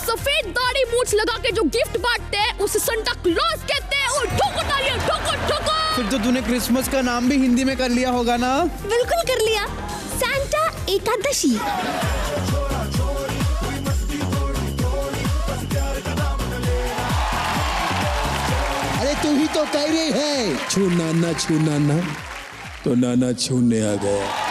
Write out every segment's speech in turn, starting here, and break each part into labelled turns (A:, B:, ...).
A: सफेद दाढ़ी मूछ लगा के जो गिफ्ट बांटते हैं उसे सांता क्लॉज कहते हैं। और ठोको तालियां, ठोको ठोको।
B: फिर तो तूने क्रिसमस का नाम भी हिंदी में कर लिया होगा ना?
A: बिल्कुल कर लिया, सांता एकादशी।
C: अरे तू ही तो कह रही है छू नाना तो नाना छूने आ गया।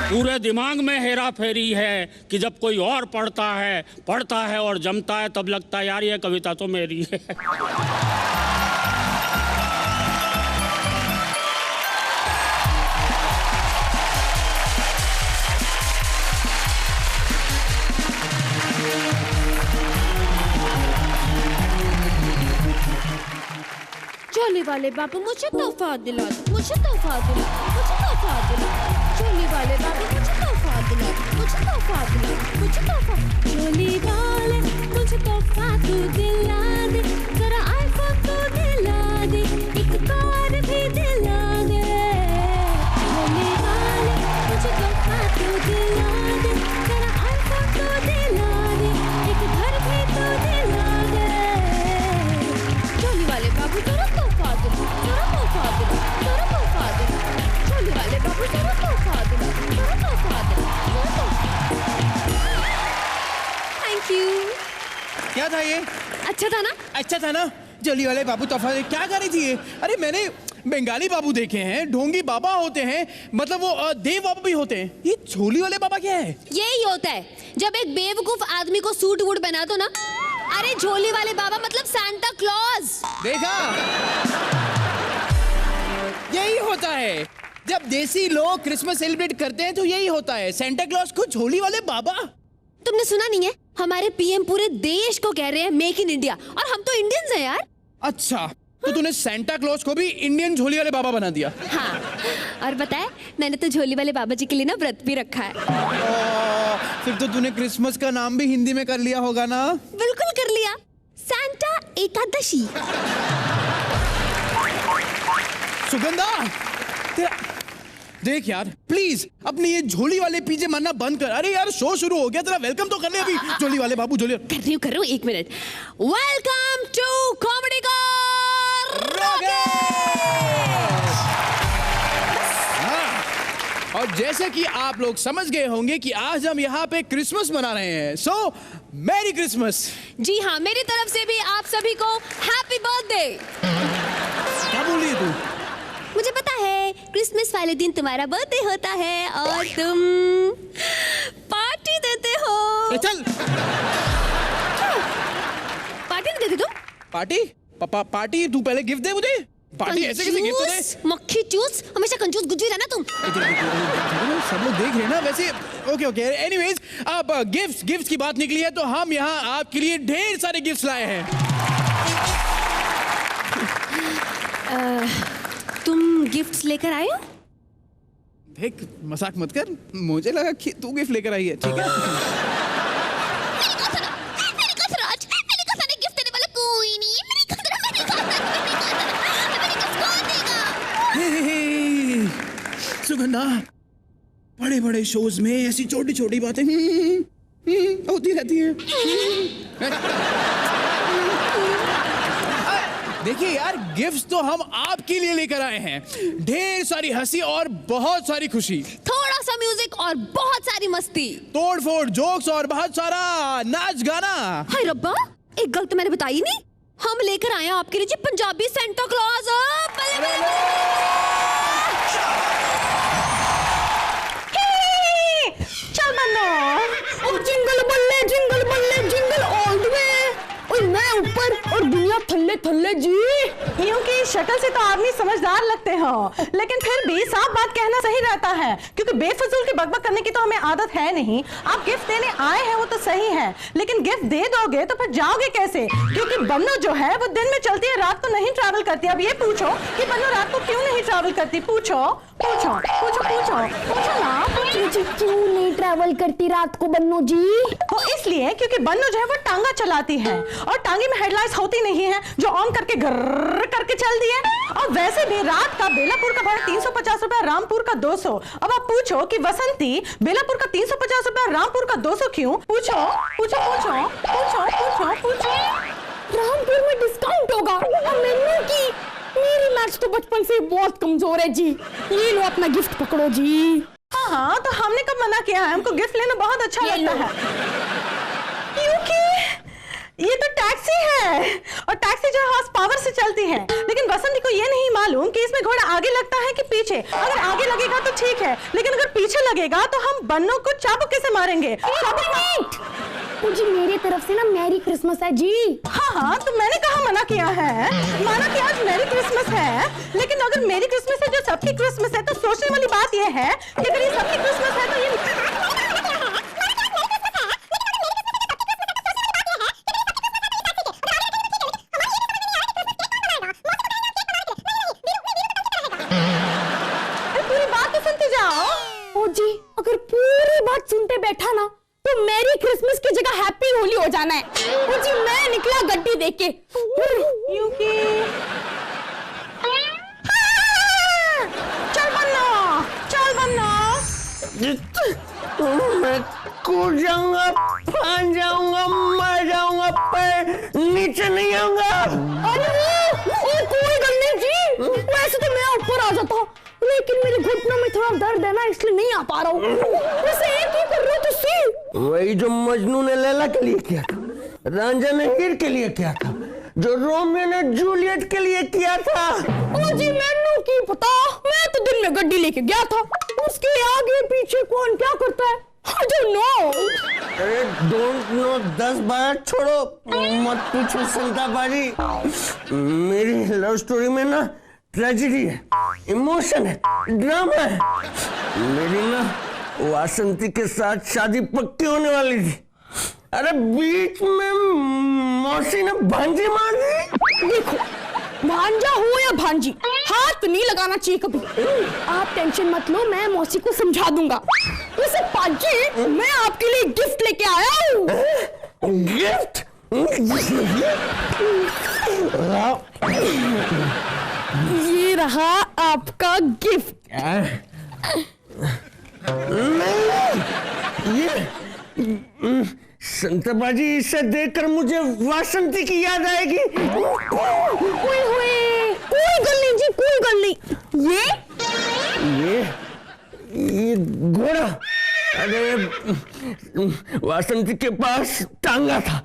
D: पूरे दिमाग में हेरा फेरी है कि जब कोई और पढ़ता है और जमता है तब लगता है यार ये कविता तो मेरी है।
A: झोली वाले बाबू मुझे तोहफा दिला दो, मुझे तोहफा दिला, मुझे तोहफा दिला। झोली वाले बाबू मुझे तोहफा दिला, मुझे तोहफा दिला, मुझे तोहफा। झोली वाले मुझे तोहफा तू दिला दे, जरा आईफोन तू दिला दे, एक कार भी दिला दे। झोली वाले मुझे तोहफा तू दिला दे, जरा आईफोन तू दिला दे, एक घर भी तू दिला दे। झोली वाले बाबू जरा तोहफा दे, जरा तोहफा दे, जरा तोहफा दे। झोली वाले बाबू जरा तोहफा दे, जरा तोहफा दे, जरा तोहफा। Thank you.
B: क्या था ये?
A: अच्छा था ना?
B: अच्छा था ना? झोली वाले बाबू तोहफा क्या कर रही थी ये? अरे मैंने बंगाली बाबू देखे हैं, ढोंगी बाबा होते हैं, मतलब वो देव बाबा भी होते हैं। ये झोली वाले बाबा क्या है?
A: यही होता है जब एक बेवकूफ आदमी को सूट वूट पहना दो ना। अरे झोली वाले बाबा मतलब सांता क्लॉज।
B: देखा, यही होता है जब देसी लोग क्रिसमस सेलिब्रेट करते हैं, तो यही होता है। सांता क्लॉज को झोली वाले बाबा।
A: तुमने सुना नहीं है? हमारे पीएम पूरे देश को कह रहे हैं मेक इन इंडिया, और हम तो इंडियंस हैं यार।
B: अच्छा, तो तूने सांता क्लॉज को भी इंडियन झोली वाले बाबा बना दिया।
A: हाँ, और बताए मैंने तो झोली वाले बाबा जी के लिए ना व्रत भी रखा है।
B: फिर तो तूने क्रिसमस का नाम भी हिंदी में कर लिया होगा ना?
A: बिल्कुल कर लिया, सांता एकादशी।
B: सुगंधा, देख यार प्लीज अपनी ये झोली वाले पीछे मारना बंद कर। अरे यार शो शुरू हो गया, तेरा वेलकम तो कर ले अभी। झोली वाले बाबू, झोली
A: कर रही हूँ, एक मिनट। वेलकम टू कॉमेडी का
B: और जैसे कि आप लोग समझ गए होंगे कि आज हम यहाँ पे क्रिसमस मना रहे हैं। सो मैरी क्रिसमस।
A: जी हाँ, मेरी तरफ से भी आप सभी को हैप्पी बर्थडे।
B: क्या बोल रही है तू?
A: मुझे पता है क्रिसमस वाले दिन तुम्हारा बर्थडे होता है और तुम पार्टी देते हो।
B: चल,
A: पार्टी नहीं देते तुम?
B: पार्टी? पापा पार्टी? तू पहले गिफ्ट दे मुझे। पार्टी ऐसे कैसे गिफ्ट दे?
A: मक्खी चूस, हमेशा कंजूस गुज्जू रहना तुम।
B: सब लोग देख रहे हैं ना वैसे। ओके एनीवेज, अब गिफ्ट्स की बात निकली है तो हम यहाँ आपके लिए ढेर सारे गिफ्ट्स लाए हैं।
A: तुम गिफ्ट्स लेकर आए हो?
B: देख, मजाक मत कर, मुझे लगा कि तू गिफ्ट लेकर आई है। ठीक है। सुगंधा, बड़े बड़े शोज में ऐसी छोटी छोटी बातें होती रहती हैं। देखिए यार, गिफ्ट्स तो हम आपके लिए लेकर आए हैं। ढेर सारी हंसी और बहुत सारी खुशी,
A: थोड़ा सा म्यूजिक और बहुत सारी मस्ती,
B: तोड़ फोड़ जोक्स और बहुत सारा नाच गाना।
A: हाय रब्बा, एक गल तो मैंने बताई नहीं। हम लेकर आए हैं आपके लिए जी पंजाबी सांता क्लॉज।
E: चल बन्नो, जिंगल बल्ले जिंगल ऑल द वे। और मैं ऊपर और दुनिया थल्ले थल्ले जी। यूं की शक्ल से तो आदमी समझदार लगते हो, लेकिन फिर भी साफ बात कहना सही रहता है, क्योंकि बेफजूल की बकबक करने की तो हमें आदत है नहीं। आप गिफ्ट देने आए हैं वो तो सही है, लेकिन गिफ्ट दे दोगे तो फिर जाओगे कैसे? क्योंकि बन्नो जो है वो दिन में चलती है, रात को नहीं ट्रैवल करती। अब ये पूछो कि बन्नो रात को क्यों नहीं ट्रैवल करती? पूछो पूछो पूछो पूछो पूछो ना।
F: मुझे क्यों नहीं ट्रैवल करती रात को बन्नो जी?
E: वो इसलिए क्योंकि बन्नो जो है वो टांगा चलाती है, और टांगे में हेडलाइट्स होती नहीं है, जो जो ऑन करके घर करके चल दिए। और वैसे भी रात का बेलापुर का भाड़ा 350 रुपया, रामपुर का 200। अब आप पूछो कि वसंती बेलापुर का 350 रुपया, रामपुर का 200 क्यों? पूछो पूछो पूछो पूछो पूछो पूछो।
F: रामपुर में डिस्काउंट होगा और मेन्यू की। मेरी मैथ्स तो बचपन से बहुत कमजोर है जी। ये लो अपना गिफ्ट पकड़ो जी।
E: हाँ हाँ, तो हमने कब मना किया है? हमको गिफ्ट लेना बहुत अच्छा लगता है, क्योंकि ये तो टैक्सी है और टैक्सी जो हॉर्स पावर से चलती है। लेकिन वसंती को ये नहीं मालूम कि इसमें घोड़ा आगे लगता है कि पीछे। अगर आगे लगेगा तो ठीक है, लेकिन अगर पीछे लगेगा तो हम बन्नों को चाबुक कैसे मारेंगे?
F: जी मेरी तरफ से ना मैरी क्रिसमस है जी।
E: हाँ हाँ, तो मैंने कहा मना किया है? माना कि आज मैरी क्रिसमस है, लेकिन अगर मेरी क्रिसमस है जो सबकी क्रिसमस है, तो सोचने वाली बात ये है कि अगर ये सबकी क्रिसमस है तो ये पूरी बात तो सुनते जाओ।
F: ओ जी अगर पूरी बात सुनते बैठा ना तो मैरी क्रिसमस की जगह हैप्पी होली हो जाना है। ओ जी मैं निकला गड्डी देख के।
E: क्योंकि चल बन्ना
G: मैं कूद जाऊंगा, फान जाऊंगा, मर जाऊंगा, पर नीचे नहीं आऊंगा।
F: अरे कोई गल नहीं जी, वैसे तो मैं ऊपर आ जाता, लेकिन मेरे घुटनों में थोड़ा दर्द है ना, इसलिए नहीं आ पा रहा हूँ। वैसे एक ही कर रहे हो तुसी।
G: वही जो मजनू ने लैला के लिए किया था, रांझा ने हीर के लिए किया था, जो रोमियो ने जूलियट के लिए किया था।
F: ओ जी मैनू की पता, मैं तो दिन में गड्डी लेके गया था, उसके आगे पीछे कौन क्या करता है I don't know।
G: अरे डोंट नो 10 बार छोड़ो, मत पूछो संता बाजी। मेरी लव स्टोरी में ना ट्रेजेडी है, इमोशन है, ड्रामा है। मेरी ना वासंती के साथ शादी पक्की होने वाली थी। अरे बीच में मौसी ने भांजी मार दी।
F: देखो भांजा हो या भांजी, हाथ नहीं लगाना चाहिए कभी। आप टेंशन मत लो, मैं मौसी को समझा दूंगा। वैसे पाजी मैं आपके लिए गिफ्ट लेके आया हूँ।
G: गिफ्ट?
F: ये रहा आपका गिफ्ट।
G: नहीं, ये संतबाजी, इसे देखकर मुझे वासंती की याद आएगी।
F: ओए होए, कोई गल नहीं जी, कोई गल नहीं।
G: ये घोड़ा, अरे वासंती के पास टांगा था,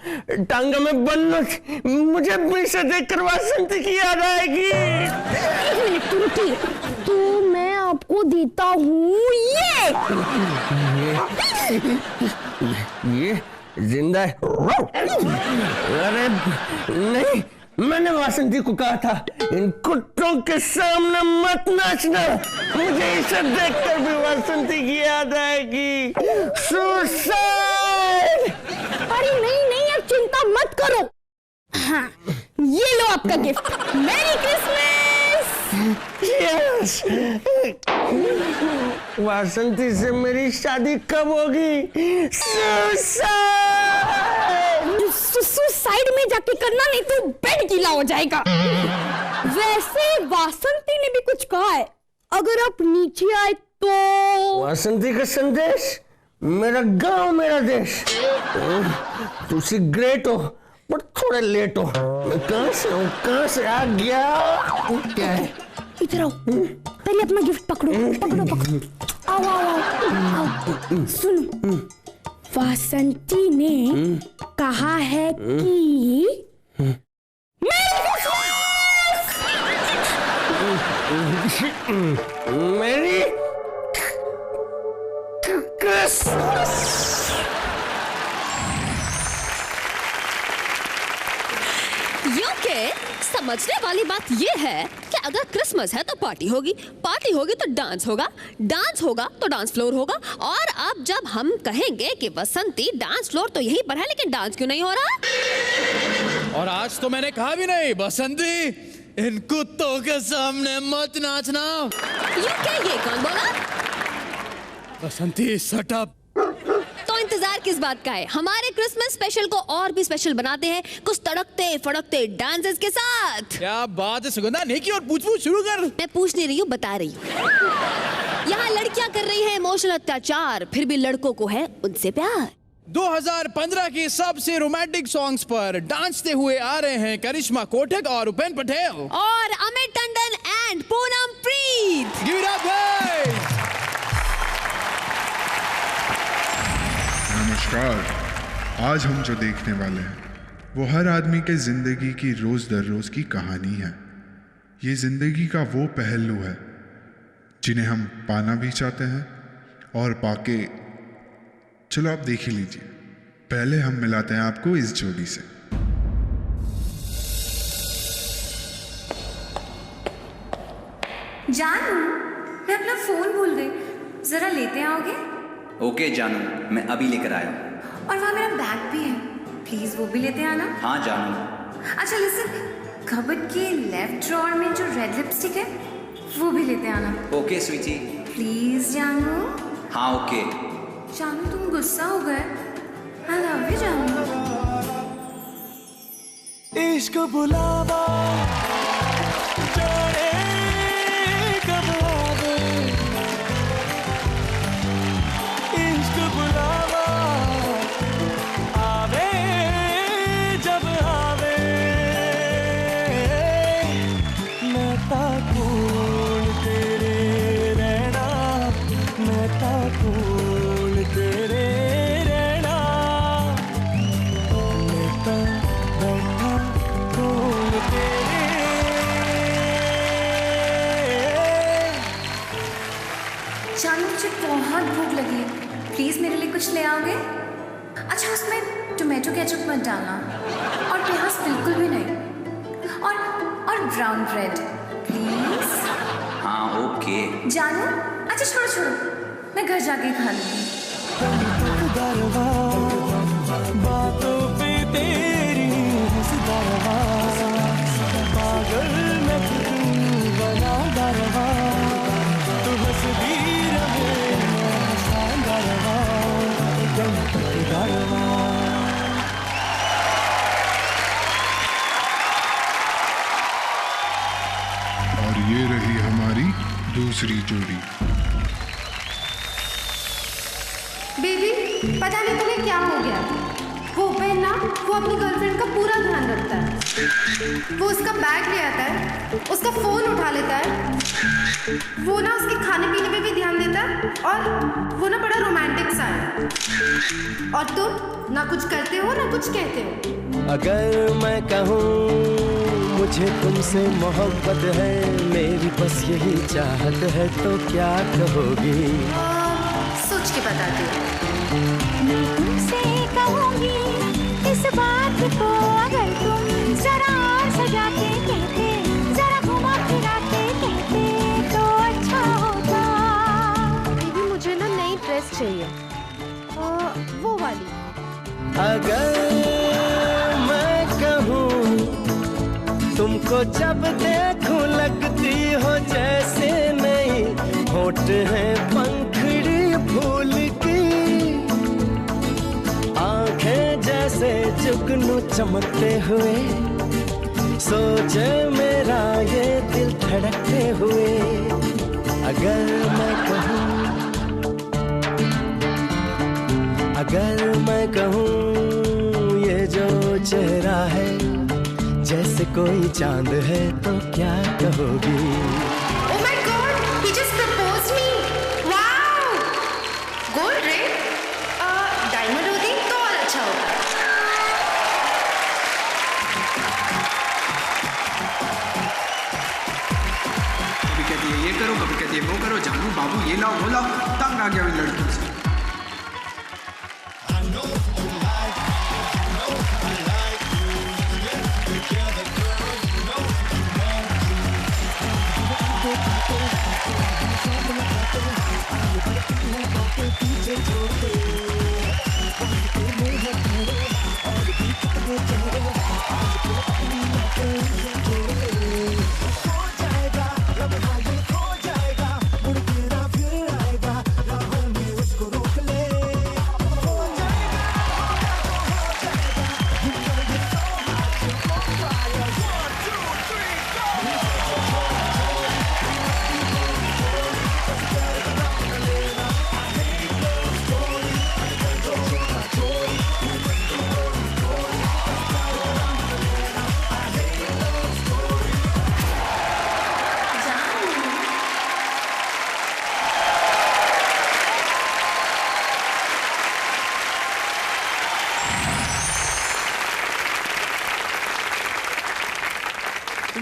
G: टांगा में बन्नू थी। मुझे भी इसे देखकर वासंती की याद आएगी।
F: एक मिनट रुकिए, तो मैं आपको देता हूँ
G: ये जिंदा है। अरे नहीं, मैंने वासंती को कहा था इन कुत्तों के सामने मत नाचना। मुझे इसे देखकर भी वासंती की याद आएगी। सुसाइड।
F: अरे नहीं नहीं, अब चिंता मत करो। हाँ, ये लो आपका गिफ्ट। Merry Christmas.
G: यस। वासंती से मेरी शादी कब होगी?
F: सुसाइड में जाके करना, नहीं तो बेड गीला हो जाएगा। वैसे वासंती ने भी कुछ कहा है, अगर आप नीचे आए तो।
G: वासंती का संदेश, मेरा गांव मेरा देश। तुसी ग्रेट हो पर थोड़े लेट हो। मैं कहां से हूँ, कहां से आ गया? क्या है?
F: इधर आओ, पहले अपना गिफ्ट पकड़ो पकड़ो पकड़ो। आओ आओ आओ, सुनो। वासंती ने कहा है कि
G: मेरी क्रिसमस।
A: यूके समझने वाली बात ये है कि अगर क्रिसमस है तो पार्टी होगी, पार्टी होगी तो डांस होगा, डांस होगा तो डांस फ्लोर होगा। और अब जब हम कहेंगे कि वसंती डांस फ्लोर तो यहीं पर है, लेकिन डांस क्यों नहीं हो रहा?
B: और आज तो मैंने कहा भी नहीं, बसंती इन कुत्तों के सामने मत नाचना।
A: यूके ये कौन बोला?
B: बसंती सट अप।
A: तो इंतजार
H: इंतजार किस बात का है? हमारे क्रिसमस स्पेशल को और भी स्पेशल बनाते हैं कुछ तड़कते फड़कते डांसेस के साथ।
B: क्या बात है सुगंधा, नेकी और पूछ शुरू कर।
H: मैं पूछ नहीं रही हूँ, बता रही हूँ। यहाँ लड़कियाँ कर रही हैं इमोशनल अत्याचार, फिर भी लड़कों को है उनसे प्यार।
B: 2015 के सबसे रोमांटिक सॉन्ग्स पर डांसते हुए आ रहे हैं करिश्मा कोटक और उपेन पटेल
H: और Amit Tandon and Poonam Preet.
B: Give it up guys.
I: नमस्कार। आज हम जो देखने वाले हैं वो हर आदमी के जिंदगी की रोज दर रोज की कहानी है। ये जिंदगी का वो पहलू है जिन्हें हम पाना भी चाहते हैं और पाके, चलो आप देख ही लीजिए। पहले हम मिलाते हैं आपको इस जोड़ी से।
J: जानू, मैं अपना फोन भूल गई, जरा लेते आओगे?
K: ओके जानू, मैं अभी लेकर आया।
J: और वहाँ मेरा बैग भी है, प्लीज वो भी लेते आना।
K: हाँ जानू।
J: अच्छा लिसन, कबर्ड के लेफ्ट ड्रॉअर में जो रेड लिपस्टिक है वो भी लेते आना।
K: ओके स्वीटी।
J: प्लीज जानू।
K: हाँ ओके।
J: जानू तुम गुस्सा हो गए? आई लव यू जानू।
L: इश्क बुलावा जाने कब आवे, इश्क बुलावा आवे जब आवे, मैं ताकून तेरे रहना, मैं ताकून तेरे रहना, मैं तो बैठा कून तेरे।
J: जानू मुझे बहुत भूख लगी है, प्लीज मेरे लिए कुछ ले आओगे? अच्छा उसमें टोमेटो केचप मत डालना और प्याज बिल्कुल भी नहीं, और ब्राउन ब्रेड प्लीज।
K: हाँ ओके।
J: जानू अच्छा छोड़ो, मैं घर जाके खा लूंगी।
L: बातों पे तेरी दरवा, पागल मैं बना दरवा, तू बस भी रहे दरवा, दरवा।
I: और ये रही हमारी दूसरी जोड़ी।
F: बेबी पता नहीं तुम्हें क्या हो गया, वो उपेन ना वो अपनी गर्लफ्रेंड का पूरा ध्यान रखता है। वो उसका बैग ले आता है, उसका फोन उठा लेता है, वो ना उसके खाने पीने पे भी ध्यान देता है, और वो ना बड़ा रोमांटिक सा है। और तुम ना कुछ करते हो ना कुछ कहते हो।
L: अगर मैं कहूँ मुझे तुमसे मोहब्बत है, मेरी बस यही चाहत है, तो क्या कहोगी?
F: सोच के बताती हूँ।
A: मैं तुमसे कहूँगी इस बात को, अगर तुम जरा और सजा के कहते, जरा घुमा फिरा के कहते तो अच्छा होगा।
F: बेबी मुझे ना नई ड्रेस चाहिए, वो वाली।
L: अगर मैं कहूँ तुमको जब देखूं लगती हो जैसे नई, होठ है पंखड़ी फूल की, आंखें जैसे जुगनू चमकते हुए, सोचे मेरा ये दिल धड़कते हुए। अगर मैं कहूँ, अगर मैं कहूँ ये जो चेहरा है जैसे कोई चांद है, तो क्या कहोगी?
F: Oh my God, he just proposed me. Wow, gold ring, diamond होती तो और अच्छा होगा।
M: कभी कहती है ये करो, कभी कहती है वो करो, जानू बाबू ये लाओ वो लाओ, तंग आ गया मैं लड़कियों से।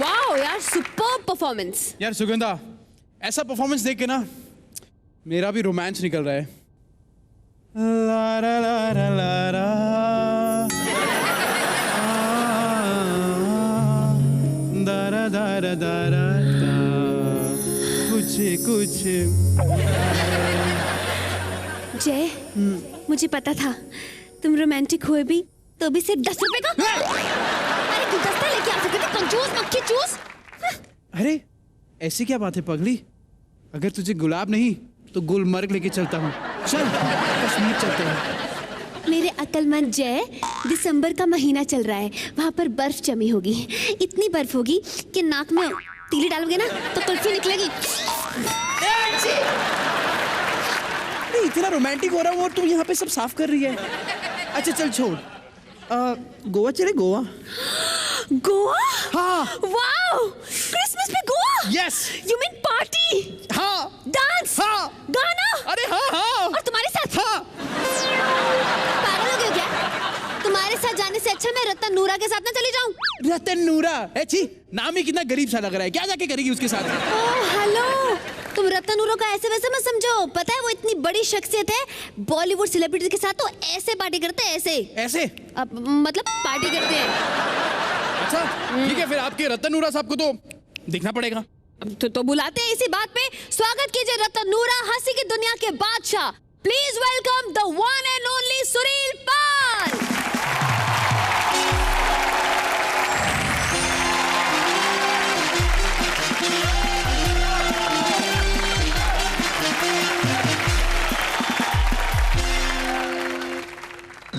H: वाओ यार, सुपर्ब परफॉर्मेंस।
B: यार सुगंधा, ऐसा परफॉर्मेंस देख के ना मेरा भी रोमांस निकल रहा है। ला रा ला रा ला रा, दारा दारा दारा दा, कुछ कुछ।
H: जय, मुझे पता था तुम रोमांटिक हुए भी तो भी सिर्फ 10 रुपए का। अरे गुलदस्ता लेके आ सकते थे, कंजूस मक्खी चूस।
B: अरे ऐसी क्या बात है पगली, अगर तुझे गुलाब नहीं तो गुलमर्ग लेके चलता हूँ। चल कश्मीर चलते हैं।
H: मेरे अक्लमंद जय, दिसंबर का महीना चल रहा है, वहाँ पर बर्फ जमी होगी, इतनी बर्फ होगी कि नाक में तीली डालोगे ना तो कुल्फी निकलेगी।
B: अरे इतना रोमांटिक हो रहा हूँ और तू यहाँ पे सब साफ कर रही है। अच्छा चल छोड़, गोवा चले? गोवा?
H: गोवा?
B: हाँ।
H: वाओ, क्रिसमस में Goa?
B: Yes.
H: You mean party?
B: हाँ।
H: डांस?
B: हाँ।
H: गाना?
B: अरे हाँ हाँ।
H: और तुम्हारे साथ?
B: हाँ।
H: पागल हो गए क्या? तुम्हारे साथ जाने से अच्छा मैं रतन नूरा के साथ ना चली जाऊं।
B: रतन नूरा? छी, नाम ही कितना गरीब सा लग रहा है, क्या जाके करेगी उसके साथ?
H: ओह हेलो, तुम रतन नूरा का ऐसे वैसे मत समझो, पता है वो इतनी बड़ी शख्सियत है, बॉलीवुड सेलिब्रिटी के साथ तो ऐसे पार्टी करते हैं, ऐसे
B: ऐसे
H: मतलब पार्टी करते हैं।
B: अच्छा ठीक है, फिर आपके रतन नूरा साहब को तो देखना पड़ेगा।
H: तो बुलाते हैं इसी बात पे। स्वागत कीजिए रतन नूरा, हंसी की दुनिया के बादशाह। Please welcome the one and only Sunil Pal.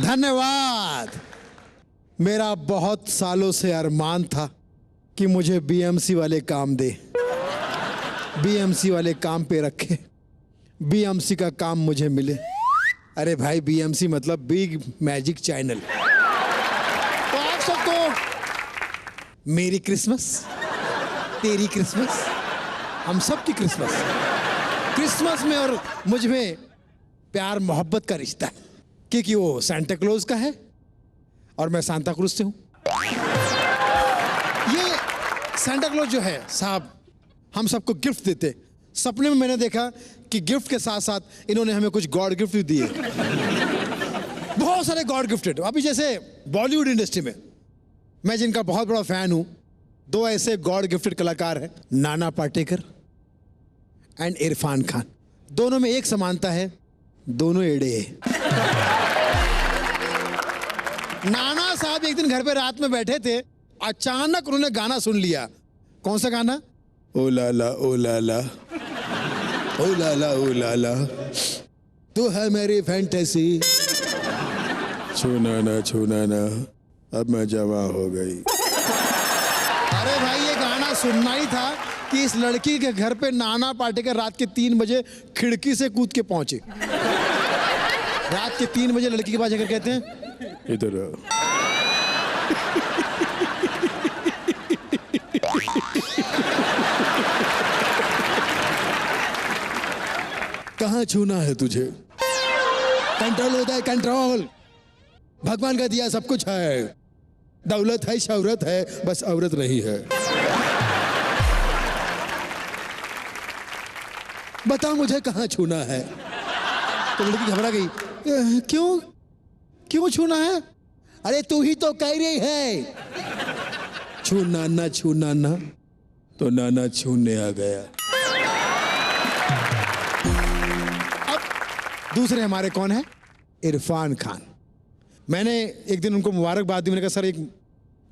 C: धन्यवाद। मेरा बहुत सालों से अरमान था कि मुझे बीएमसी वाले काम दे, बीएमसी वाले काम पे रखे, बीएमसी का काम मुझे मिले। अरे भाई बीएमसी मतलब बिग मैजिक चैनल। तो आप सबको मेरी क्रिसमस, तेरी क्रिसमस, हम सब की क्रिसमस। क्रिसमस में और मुझ में प्यार मोहब्बत का रिश्ता है, क्योंकि वो सांता क्लॉज का है और मैं सांता क्रूज से हूं। ये सांता क्लॉज जो है साहब हम सबको गिफ्ट देते। सपने में मैंने देखा कि गिफ्ट के साथ साथ इन्होंने हमें कुछ गॉड गिफ्ट भी दिए, बहुत सारे गॉड गिफ्टेड। अभी जैसे बॉलीवुड इंडस्ट्री में मैं जिनका बहुत बड़ा फैन हूं, दो ऐसे गॉड गिफ्टेड कलाकार हैं, नाना पाटेकर एंड इरफान खान। दोनों में एक समानता है, दोनों एड़े हैं। नाना साहब एक दिन घर पे रात में बैठे थे, अचानक उन्होंने गाना सुन लिया। कौन सा गाना? ओ लाला ओ लाला ओ लाला ओ लाला, तू है मेरी फैंटेसी, छूना ना छूना ना, अब मैं जवा हो गई। अरे भाई ये गाना सुनना ही था कि इस लड़की के घर पे नाना पाटेकर रात के 3 बजे खिड़की से कूद के पहुंचे। रात के 3 बजे लड़की के पास जाकर कहते हैं इधर आओ। कहाँ छूना है तुझे? कंट्रोल होता है कंट्रोल, भगवान का दिया सब कुछ है, दौलत है शौहरत है, बस औरत नहीं है। बता मुझे कहाँ छूना है? तो लड़की घबरा गई, क्यों क्यों छूना है? अरे तू ही तो कह रही है छूना ना छूना ना, तो नाना छूने आ गया। अब दूसरे हमारे कौन है? इरफान खान। मैंने एक दिन उनको मुबारकबाद दी। मैंने कहा सर एक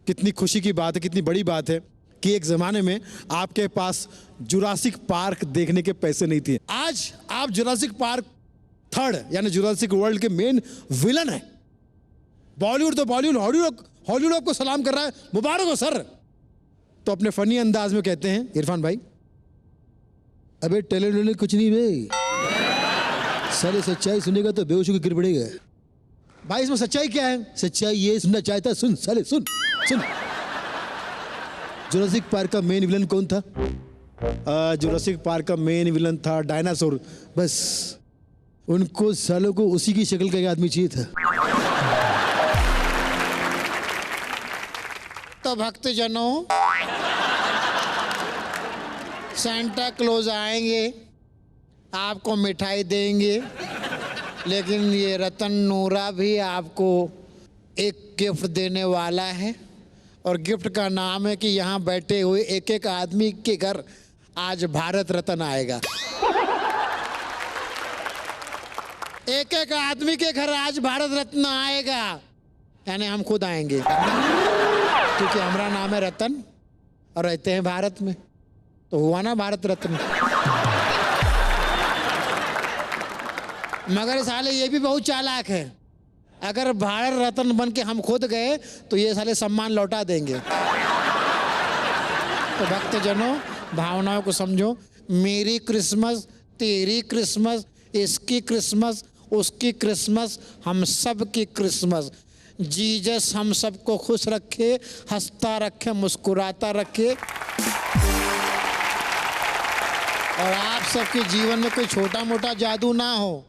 C: कितनी खुशी की बात है, कितनी बड़ी बात है कि एक ज़माने में आपके पास जुरासिक पार्क देखने के पैसे नहीं थे, आज आप जुरासिक पार्क 3rd यानी जुरासिक वर्ल्ड के मेन विलन है। बॉलीवुड तो बॉलीवुड, हॉलीवुड आपको सलाम कर रहा है, मुबारक हो सर। तो अपने फनी अंदाज में कहते हैं इरफान भाई, अबे टैलेंट कुछ नहीं भाई, सारे सच्चाई सुनेगा तो बेहोश होकर गिर पड़ेगा। भाई इसमें सच्चाई क्या है? सच्चाई ये सुनना चाहता है, सुन साले सुन सुन। जुरासिक पार्क का मेन विलन कौन था? जुरासिक पार्क का मेन विलन था डायनासोर। बस उनको सालों को उसी की शक्ल का एक आदमी चाहिए था। तो भक्तजनों सेंटा क्लॉज आएंगे, आपको मिठाई देंगे, लेकिन ये रतन नूरा भी आपको एक गिफ्ट देने वाला है। और गिफ्ट का नाम है कि यहाँ बैठे हुए एक एक आदमी के घर आज भारत रत्न आएगा। एक एक आदमी के घर आज भारत रत्न आएगा, यानी हम खुद आएंगे, क्योंकि हमारा नाम है रतन और रहते हैं भारत में, तो हुआ ना भारत रत्न। मगर साले ये भी बहुत चालाक है, अगर भारत रत्न बन के हम खुद गए तो ये साले सम्मान लौटा देंगे। तो भक्तजनों, भावनाओं को समझो। मेरी क्रिसमस, तेरी क्रिसमस, इसकी क्रिसमस, उसकी क्रिसमस, हम सब की क्रिसमस। जीसस हम सबको खुश रखे, हंसता रखे, मुस्कुराता रखे, और आप सबके जीवन में कोई छोटा मोटा जादू ना हो,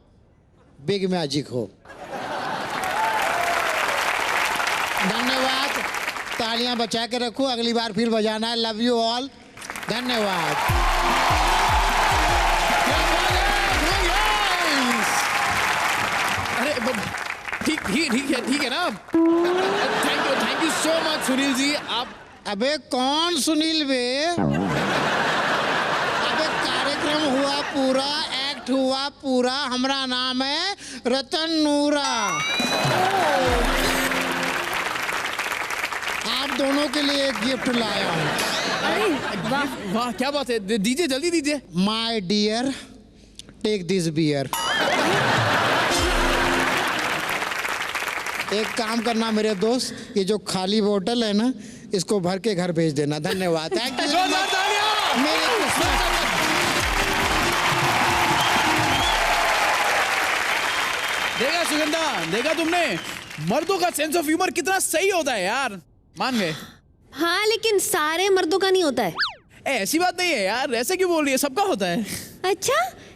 C: बिग मैजिक हो। धन्यवाद, तालियां बचा के रखो, अगली बार फिर बजाना है। लव यू ऑल, धन्यवाद।
B: अरे ठीक है ना। Thank you so much Sunil ji. आप
C: अबे कौन सुनील बे? अबे कार्यक्रम हुआ पूरा, एक्ट हुआ पूरा, हमारा नाम है रतन नूरा। आप दोनों के लिए एक गिफ्ट लाया हूँ।
B: अरे वाह वाह, क्या बात है, दीजिए जल्दी दीजिए।
C: My dear, take this beer. एक काम करना मेरे दोस्त, ये जो खाली बोतल है ना, इसको भर के घर भेज देना। धन्यवाद। Thank you.
B: देखा सुगंधा, देखा तुमने, मर्दों का सेंस ऑफ ह्यूमर कितना सही होता है यार, मान गए।
H: हाँ, लेकिन सारे मर्दों का नहीं होता है।
B: ऐसी बात नहीं है यार, ऐसे क्यों बोल रही है, सबका होता है।
H: अच्छा,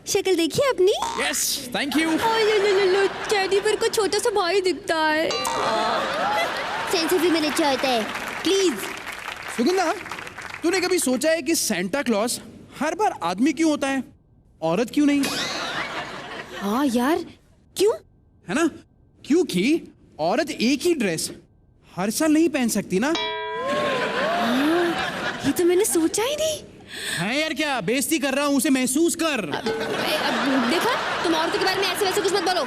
H: शक्ल देखिए अपनी।
B: Yes, thank you.
H: टेडी पर को छोटा सा भाई दिखता है। सेंस ऑफ ह्यूमर अच्छा होता है, प्लीज।
B: सुगंधा, तूने कभी सोचा है कि सेंटा क्लॉज हर बार आदमी क्यों होता है, औरत क्यों नहीं?
H: हाँ यार, क्यों?
B: है ना, क्योंकि औरत एक ही ड्रेस हर साल नहीं पहन सकती ना।
H: ये तो मैंने सोचा ही नहीं।
B: है यार, क्या बेइज्जती कर रहा हूँ, उसे महसूस कर।
H: देखा, तुम औरतों के बारे में ऐसे वैसे कुछ मत बोलो,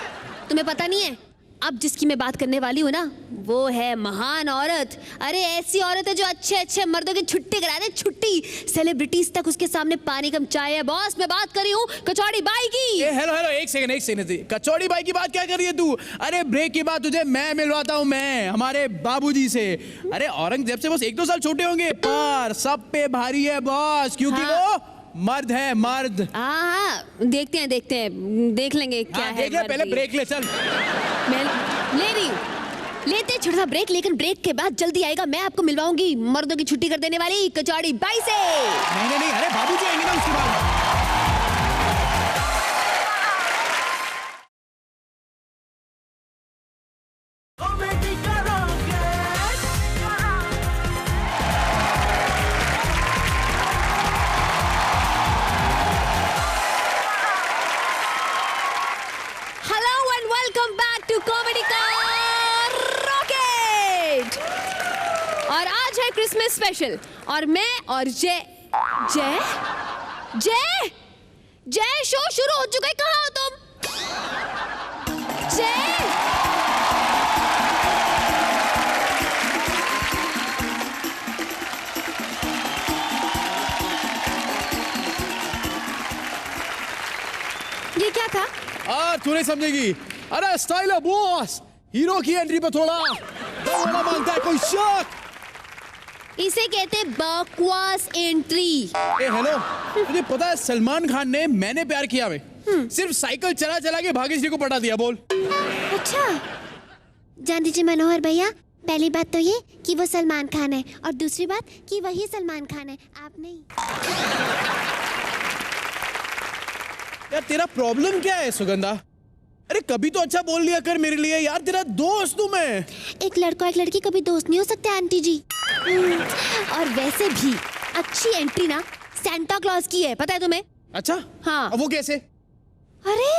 H: तुम्हें पता नहीं है। अब जिसकी मैं बात करने वाली हूँ ना, वो है महान औरत। अरे ऐसी औरत है जो अच्छे अच्छे मर्दों की छुट्टी करा दे, छुट्टी। सेलिब्रिटीज तक उसके सामने पानी कम चाय है। बॉस, मैं बात कर रही हूँ कचौड़ी बाई की।
B: हेलो, एक सेकंड। कचौड़ी बाई की बात क्या कर रही है तू? अरे ब्रेक के बाद तुझे मैं मिलवाता हूँ, मैं हमारे बाबूजी से। अरे औरंगजेब से बस 1-2 साल छोटे होंगे, पर सब पे भारी है बॉस, क्योंकि वो मर्द है, मर्द।
H: हाँ, देखते हैं, देख लेंगे क्या है।
B: देख ले, पहले ब्रेक ले, चल।
H: मैं ले रही हूँ, लेते छोटा सा ब्रेक, लेकिन ब्रेक के बाद जल्दी आएगा, मैं आपको मिलवाऊंगी मर्दों की छुट्टी कर देने वाली कचौड़ी बाई से।
B: नहीं, अरे बाबूजी आएंगे ना उसके बाद।
H: क्रिसमस स्पेशल, और मैं और जय शो शुरू हो चुका है। कहाँ हो तुम? जय, ये क्या था?
B: तू नहीं समझेगी। अरे स्टाइल है बॉस, हीरो की एंट्री पे थोड़ा दौड़ना मांगता है कोई शक।
H: इसे कहते बकवास एंट्री।
B: हेलो, तुझे पता है सलमान खान ने मैंने प्यार किया में सिर्फ साइकिल चला चला के भाग्यश्री को पटा दिया। बोल।
H: अच्छा, जान दीजिए मनोहर भैया, पहली बात तो ये कि वो सलमान खान है, और दूसरी बात कि वही सलमान खान है, आप नहीं।
B: यार तेरा प्रॉब्लम क्या है सुगंधा? अरे कभी तो अच्छा बोल लिया कर मेरे लिए यार, तेरा दोस्त हूं मैं।
H: एक लड़का एक लड़की कभी दोस्त नहीं हो सकते आंटी जी। और वैसे भी अच्छी एंट्री ना सैंटा क्लॉज की है, पता है तुम्हें?
B: अच्छा
H: हाँ।
B: अब वो कैसे?
H: अरे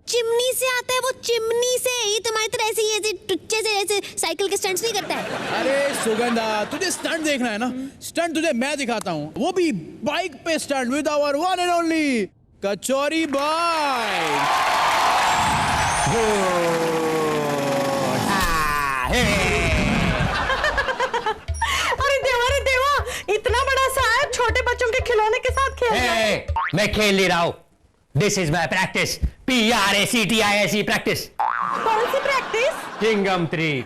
H: चिमनी से आता है वो, चिमनी से। ये तुम्हारी तरह ऐसे ही ऐसे टुच्चे से ऐसे साइकिल के स्टंट्स नहीं करता है।
B: अरे सुगंधा, तुझे स्टंट देखना है ना? स्टंट तुझे मैं दिखाता हूँ, वो भी बाइक पे stunt with hour one and only kachori bike.
E: अरे देवा, इतना बड़ा साहब छोटे बच्चों के खिलौने के साथ खेल रहा है।
L: मैं खेल नहीं रहा हूँ। This is my practice, PRACTIS practice.
E: कौन सी प्रैक्टिस?
L: चिंगम 3।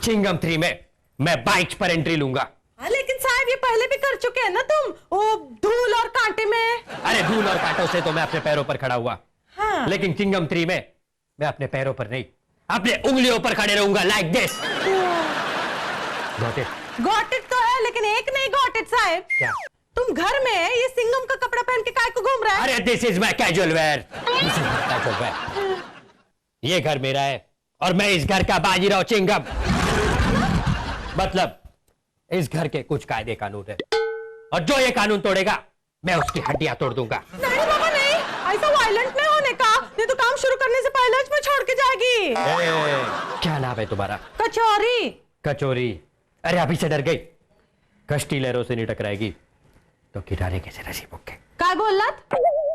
L: चिंगम 3 में मैं बाइक पर एंट्री लूंगा।
E: लेकिन साहब ये पहले भी कर चुके हैं ना तुम, वो धूल और कांटे में।
L: अरे धूल और कांटों से तो मैं अपने पैरों पर खड़ा हुआ,
E: हाँ।
L: लेकिन चिंगम 3 में मैं अपने पैरों पर नहीं, अपने उंगलियों पर खड़े रहूंगा, लाइक दिस।
E: गॉट इट तो है, लेकिन एक नहीं गॉट इट साहब।
L: क्या?
E: तुम घर में ये सिंघम का कपड़ा पहन के काय को घूम रहा है?
L: अरे this is my casual wear. Casual wear. ये घर मेरा है और मैं इस घर का बाजीराव चिंगम। मतलब इस घर के कुछ कायदे कानून है, और जो ये कानून तोड़ेगा मैं उसकी हड्डियां तोड़ दूंगा।
E: नहीं बाबा नहीं, ऐसा वायलेंट नहीं होने का, नहीं तो काम शुरू करने से पहले मैं छोड़ के जाएगी।
L: क्या नाम है तुम्हारा?
E: कचौरी।
L: कचौरी। अरे अभी से डर गई। कश्ती लहरों से नहीं टकराएगी तो किनारे कैसे नसीब होंगे?
E: क्या बोला?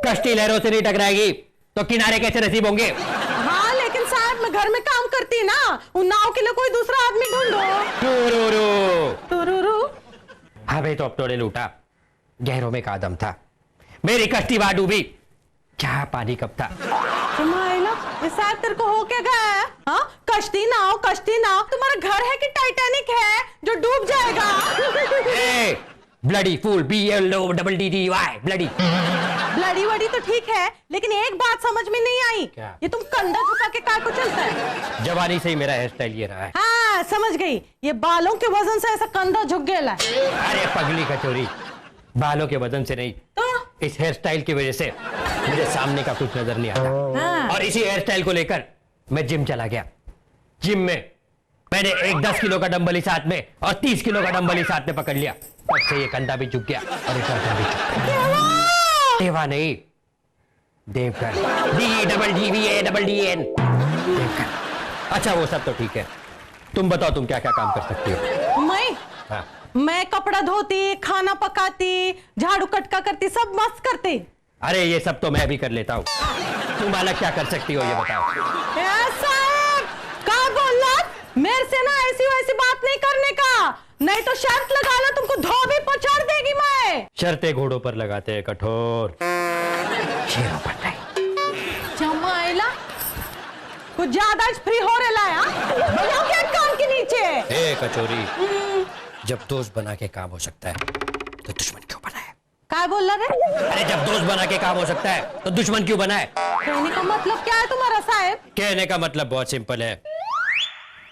L: कश्ती लहरों से नहीं टकराएगी तो किनारे कैसे नसीब होंगे?
E: हाँ लेकिन साहब मैं घर में काम करती ना, उन नाव के लिए कोई दूसरा आदमी ढूंढो। रू।
L: हमें तो अब तोड़े लूटा, गहरों में कादम था, मेरी कश्ती वहां डूबी, क्या पानी कब था?
E: ये साहब तेरे को हो क्या गया है? हाँ? कश्ती नाव, तुम्हारा घर है कि टाइटैनिक है जो डूब जाएगा?
L: ब्लडी फूल, BLODDY
E: ब्लडी वडी तो ठीक है, लेकिन एक बात समझ में नहीं आई।
L: क्या?
E: ये तुम कंधा झुका के काय को चलता है?
L: जवानी से ही मेरा हेयर स्टाइल ये रहा है।
E: हाँ समझ गई, ये बालों के वजन से ऐसा कंधा झुक गया है।
L: अरे पगली कचौरी, बालों के वजन से नहीं,
E: तो
L: इस हेयर स्टाइल की वजह से मुझे सामने का कुछ नजर नहीं आता।
E: हाँ।
L: और इसी हेयर स्टाइल को लेकर मैं जिम चला गया। जिम में मैंने एक 10 किलो का डंबल ही साथ में और 30 किलो का डंबल ही साथ में पकड़ लिया। तब से ये कंधा भी झुक गया और ये कंधा भी झुक गया। देवा नहीं, देवकर, DEVADDN देवकर। अच्छा वो सब तो ठीक है, तुम बताओ तुम क्या क्या काम कर सकती हो?
E: मैं मैं कपड़ा धोती, खाना पकाती, झाड़ू कटका करती, सब मस्त करती।
L: अरे ये सब तो मैं भी कर लेता हूँ, तुम अलग क्या कर सकती हो ये बताओ?
E: क्या बोला? मेरे से ना ऐसी वैसी बात नहीं करने का, नहीं तो शर्त लगाना, तुमको धोबी पछाड़ देगी मैं।
L: शर्तें घोड़ों पर लगाते हैं कठोर, शेरों पर नहीं।
E: जमाइला कुछ ज्यादा फ्री हो रहा है क्या कान के नीचे?
L: ए कचौरी, जब दोस्त बना के काम हो सकता है तो दुश्मन क्यों बना है?
E: क्या बोल रहे?
L: अरे जब दोस्त बना के काम हो सकता है तो दुश्मन क्यों बना है?
E: कहने का मतलब क्या है तुम्हारा साहब?
L: कहने का मतलब बहुत सिंपल है,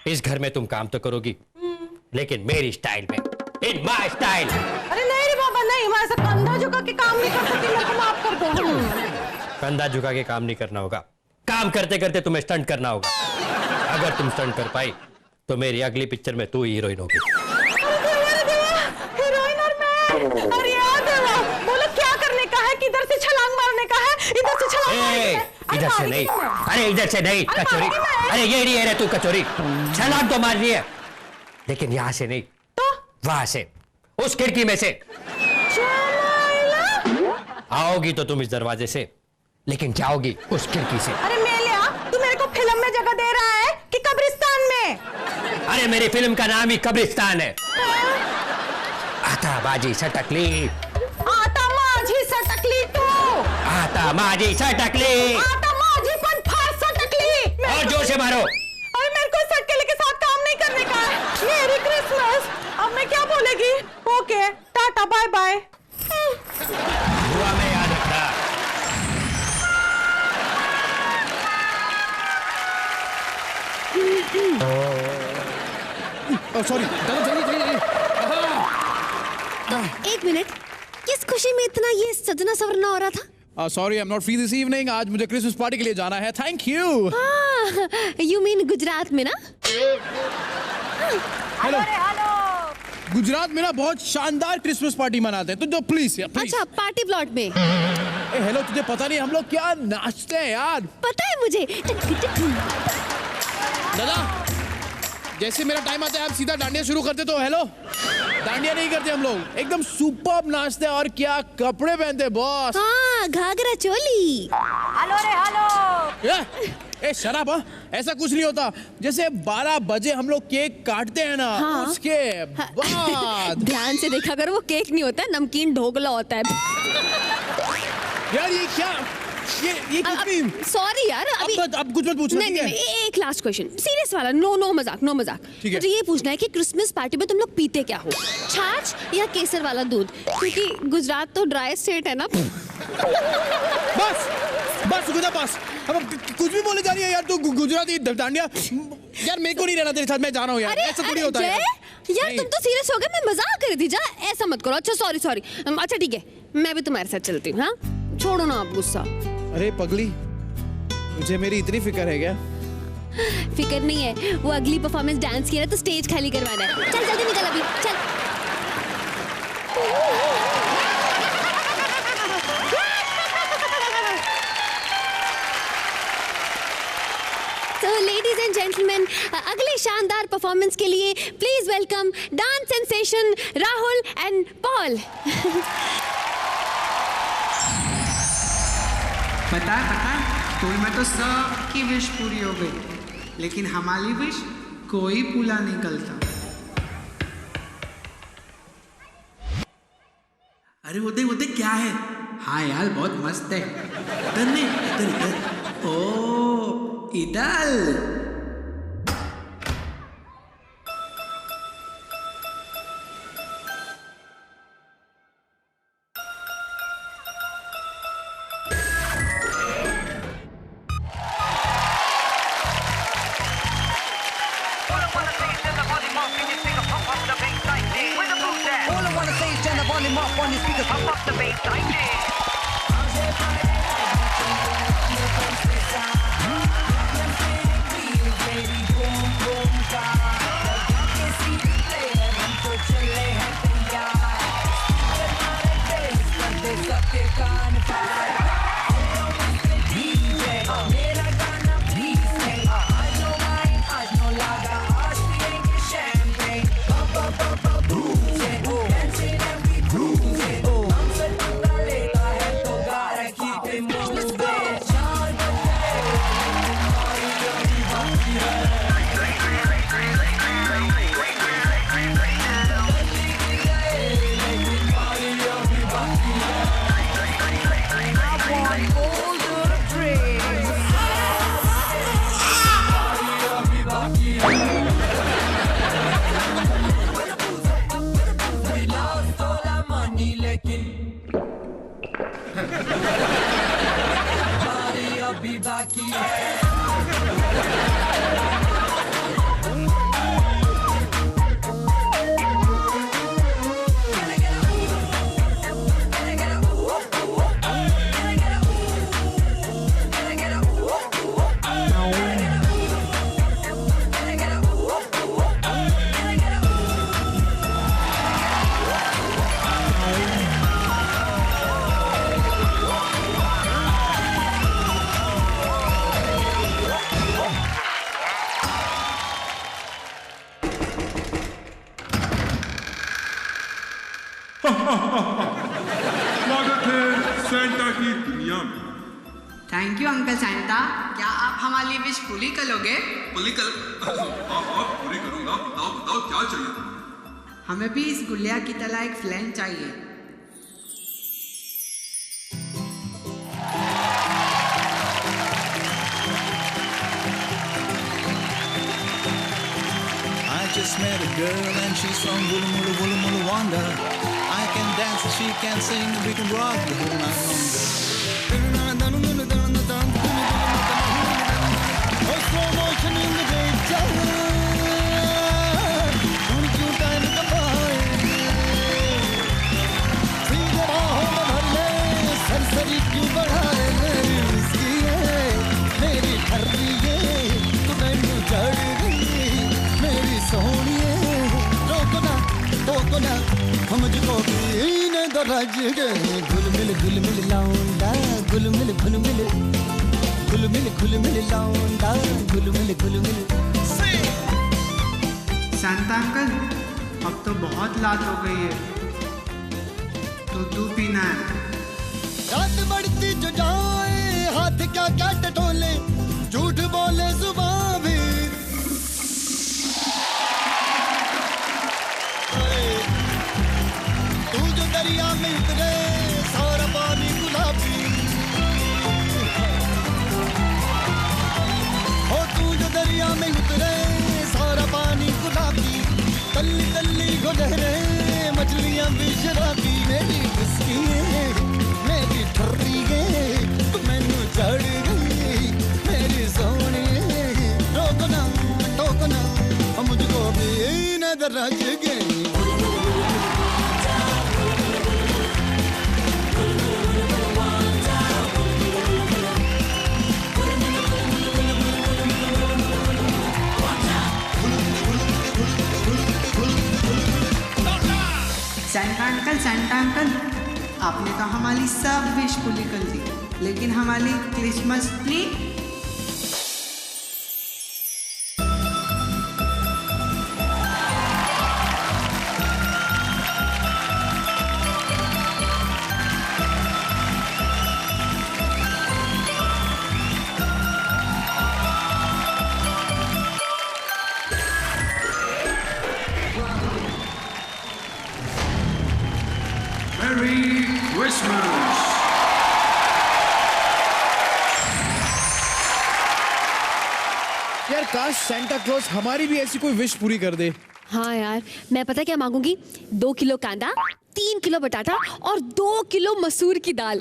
L: इस घर में तुम काम तो करोगी लेकिन मेरी स्टाइल में, इन माय स्टाइल।
E: अरे नहीं रे बाबा नहीं, मैं ऐसा कंधा झुका के काम नहीं कर सकती, मेरे को माफ कर दो।
L: कंधा झुका के काम नहीं करना होगा, काम करते करते तुम्हें स्टंट करना होगा। अगर तुम स्टंट कर पाई तो मेरी अगली पिक्चर में तू हीरोइन होगी।
E: हीरोइन और मैं? अरे यार देवा, बोलो क्या करने का है? किधर से छलांग मारने का है? इधर से छलांग मारने का है?
L: इधर से नहीं, अरे इधर से नहीं कचौरी, अरे ये नहीं है तू कचौरी, छलांग तो मारनी है लेकिन यहाँ से नहीं,
E: तो
L: वहां से, उस खिड़की में से। आओगी तो तुम इस दरवाजे से, लेकिन जाओगी उस खिड़की से।
E: अरे मेलिया, तू मेरे को फिल्म में जगह दे रहा है कि कब्रिस्तान में?
L: अरे मेरी फिल्म का नाम ही कब्रिस्तान है। आता बाजी सटकली,
E: आता माझी सटकली तू,
L: आता माझी सटकली,
E: आता माझी पण फार सटकली।
L: और जोर से मारो।
E: अरे मेरे को सटकेले के साथ काम नहीं करने का है। मेरी क्रिसमस। अब मैं क्या बोलेगी? Okay tata bye bye.
L: दुआ में याद रखना।
B: सॉरी,
H: एक मिनट, किस खुशी में इतना ये सजना सवरना हो रहा था?
B: Sorry, I am not free this evening, आज मुझे क्रिसमस पार्टी के लिए जाना है। Thank you.
H: You mean Gujarat में ना?
B: हेलो। गुजरात में ना बहुत शानदार क्रिसमस पार्टी मनाते हैं, तो जो प्लीज
H: अच्छा, पार्टी प्लॉट में।
B: हेलो, तुझे पता नहीं हम लोग क्या नाचते हैं यार?
H: पता है मुझे।
B: दादा, जैसे मेरा टाइम आता है आप सीधा डांडिया शुरू करते, तो हेलो, डांडिया नहीं करते हम लोग, एकदम सुपर्ब नाचते हैं। और क्या कपड़े पहनते हैं बॉस?
H: हाँ, घाघरा चोली।
E: हेलो रे हेलो।
B: ए शराब, ऐसा कुछ नहीं होता। जैसे 12 बजे हम लोग केक काटते हैं ना,
H: हाँ।
B: उसके बाद
H: ध्यान से देखा करो, वो केक नहीं होता है, नमकीन ढोकला होता है।
B: यार ये क्या, ये
H: सॉरी यार, अभी
B: अब कुछ मत पूछना।
H: नहीं, एक लास्ट क्वेश्चन, सीरियस वाला, नो मजाक।
B: ठीक है।
H: मुझे ये पूछना है कि क्रिसमस पार्टी में तुम लोग पीते क्या हो, छाछ या केसर वाला दूध? क्योंकि गुजरात तो ड्राई स्टेट है ना।
B: बस गुजरात, बस अब कुछ भी बोले जा रही है यार, तू गुजराती डांडिया। यार मेरे को नहीं रहना तेरे साथ, मैं जा रहा हूँ यार, ऐसा थोड़ी होता है
H: यार। तुम तो सीरियस हो गए, मैं मजाक कर रही थी। जा, ऐसा मत करो। अच्छा सॉरी। अच्छा ठीक है, मैं भी तुम्हारे साथ चलती हूँ। हाँ, छोड़ो ना आप गुस्सा।
B: अरे पगली, मुझे मेरी इतनी फिक्र है क्या?
H: फिक्र नहीं है, वो अगली परफॉर्मेंस डांस की है तो स्टेज खाली करवाना है। चल जल्दी निकल अभी, चल। So ladies and gentlemen, अगले शानदार परफॉर्मेंस के लिए please welcome dance sensation Rahul and Paul.
M: पता है, स्कूल में तो सबकी विश पूरी हो गई, लेकिन हमारी विश कोई पूरा नहीं करता। अरे वो देख क्या है? हाँ यार, बहुत मस्त है। इधर ओ इधर।
I: स्वागत है सैंटा की दुनिया में।
M: Thank you uncle Santa. क्या आप हमारी विश पूरी करोगे?
I: पूरी करूंगा। बताओ क्या चाहिए?
M: हमें भी इस गुड़िया की तरह एक फ्रेंड चाहिए।
N: I just met a girl and she's from Wooly Mooly Wooly Mooly Wanda. I can dance and she can sing and we can rock the whole night longer. Slow motion in the daytime. Don't you time to buy. सीधे बाहों में भर ले, सरसरी क्यों बढ़ाए? मेरी उसकी है, मेरी ठर्री है, तू मैनू जड़ गई, मेरी सोनिए। रोको ना तो
O: रोको ना मुझको भी न दरज गए घुल मिल लौंडा घुल मिल लौंडा घुल मिल
M: शांता अंकल, अब तो बहुत रात हो गई है, तो दूध पीना है।
O: रात बढ़ती जो जाए हाथ क्या क्या टटोले झूठ बोले जुबान भी तू जो दरिया में उतरे सारा पानी गुलाबी हो तू जो दरिया में उतरे सारा पानी गुलाबी तल्ली तल्ली को लहरे मछलियां भी शराबी मेरी खुशी मेरी ठर्री गई मैनू चढ़ गई मेरी सोनी रोकना टोकना मुझको भी नजर रच गई
M: सेंटा अंकल, आपने तो हमारी सब विश पूरी कर दी, लेकिन हमारी क्रिसमस ट्री
I: Merry Christmas!
B: यार काश सेंटा क्लॉज हमारी भी ऐसी कोई विश पूरी कर दे।
H: हाँ यार, मैं पता क्या मांगूंगी? 2 किलो कांदा, 3 किलो बटाटा और 2 किलो मसूर की दाल।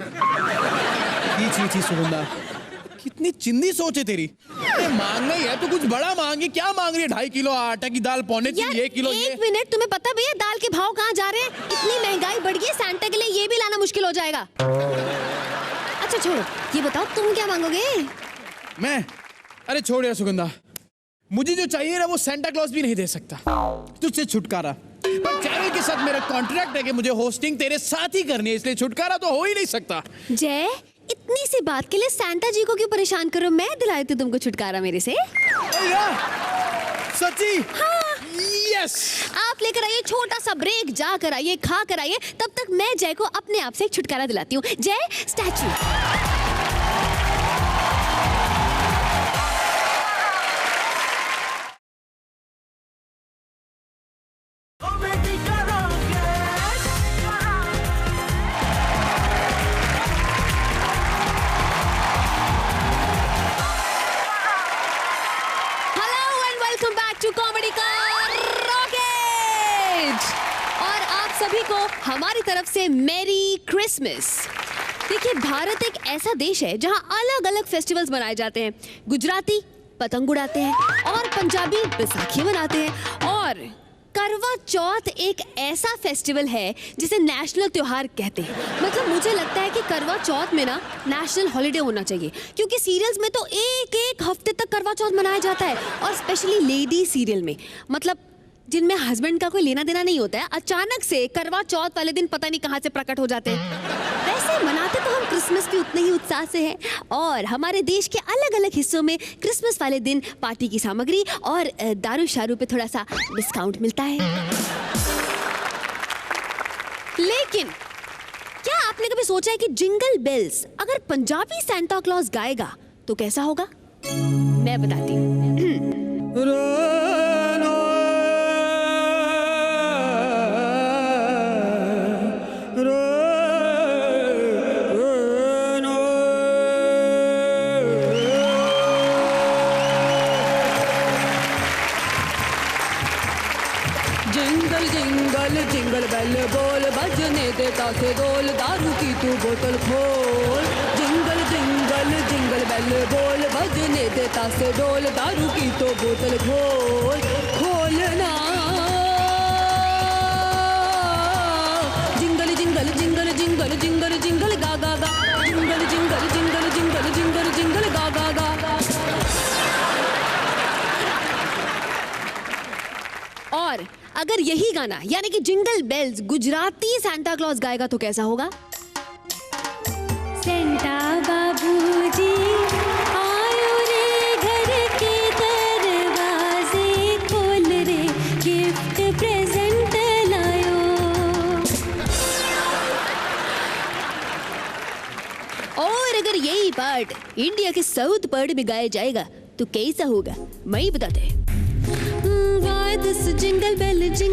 B: छी सुगंधा, कितनी चिंदी सोच है तेरी। मांगना ही है तो कुछ बड़ा मांगे, क्या मांग रही है? 2.5 किलो आटा की दाल, 1.25 किलो ये।
H: एक मिनट, तुम्हें पता भैया दाल के भाव कहाँ जा रहे हैं? इतनी महंगाई बढ़ गई, सैंटा के लिए ये भी लाना मुश्किल हो जाएगा। अच्छा छोड़ो, ये बताओ तुम क्या मांगोगे?
B: मैं? अरे छोड़ यार सुगंधा, मुझे जो चाहिए ना वो सेंटा क्लॉज भी नहीं दे सकता। तुझसे छुटकारा, पर चैनल के साथ मेरा कॉन्ट्रैक्ट है कि मुझे होस्टिंग तेरे साथ ही करनी है, इसलिए छुटकारा तो हो ही नहीं सकता।
H: जय, इतनी सी बात के लिए सैंटा जी को क्यों परेशान करो? मैं दिलाई थी तुमको छुटकारा मेरे से।
B: सच्ची?
H: हाँ।
B: यस।
H: आप लेकर आइए छोटा सा ब्रेक, जा कर आइए, खा कर आइए, तब तक मैं जय को अपने आप से एक छुटकारा दिलाती हूँ। जय, स्टैचू। सभी को हमारी तरफ से मेरी क्रिसमस। देखिए, भारत एक ऐसा देश है जहां अलग अलग फेस्टिवल्स मनाए जाते हैं। गुजराती पतंग उड़ाते हैं और पंजाबी बैसाखी मनाते हैं, और करवा चौथ एक ऐसा फेस्टिवल है जिसे नेशनल त्योहार कहते हैं। मतलब मुझे लगता है कि करवा चौथ में ना नेशनल हॉलिडे होना चाहिए, क्योंकि सीरियल्स में तो एक हफ्ते तक करवा चौथ मनाया जाता है, और स्पेशली लेडी सीरियल में, मतलब जिनमें हस्बैंड का कोई लेना देना नहीं होता है, अचानक से करवा चौथ वाले दिन पता नहीं कहां से प्रकट हो जाते हैं। वैसे मनाते तो हम क्रिसमस भी उतने ही उत्साह से हैं, और हमारे देश के अलग अलग हिस्सों में क्रिसमस वाले दिन पार्टी की सामग्री और दारू शारू पे थोड़ा सा डिस्काउंट मिलता है। लेकिन क्या आपने कभी सोचा है कि जिंगल बेल्स अगर पंजाबी सैंटा क्लॉज गाएगा तो कैसा होगा? मैं बताती हूँ।
E: जिंगल बेल बोल बजने दे ताके डोल, दारू की तू बोतल खोल। जिंगल जिंगल जिंगल बेल बोल बजने दे ताके डोल, दारू की तो बोतल खोल। खोलना jingle jingle jingle jingle jingle jingle गा गा गा, jingle jingle jingle jingle jingle jingle गा गा गा।
H: और अगर यही गाना यानी कि jingle bells Gujarati Santa Claus गाएगा तो कैसा होगा?
A: सेंटा बाबूजी आयो रे घर के दरवाजे खोल रे, गिफ्ट प्रेजेंट लायो।
H: और अगर यही पार्ट इंडिया के साउथ पार्ट में गाया जाएगा तो कैसा होगा? मैं ही बताते हैं।
A: Why this jingle bell जी,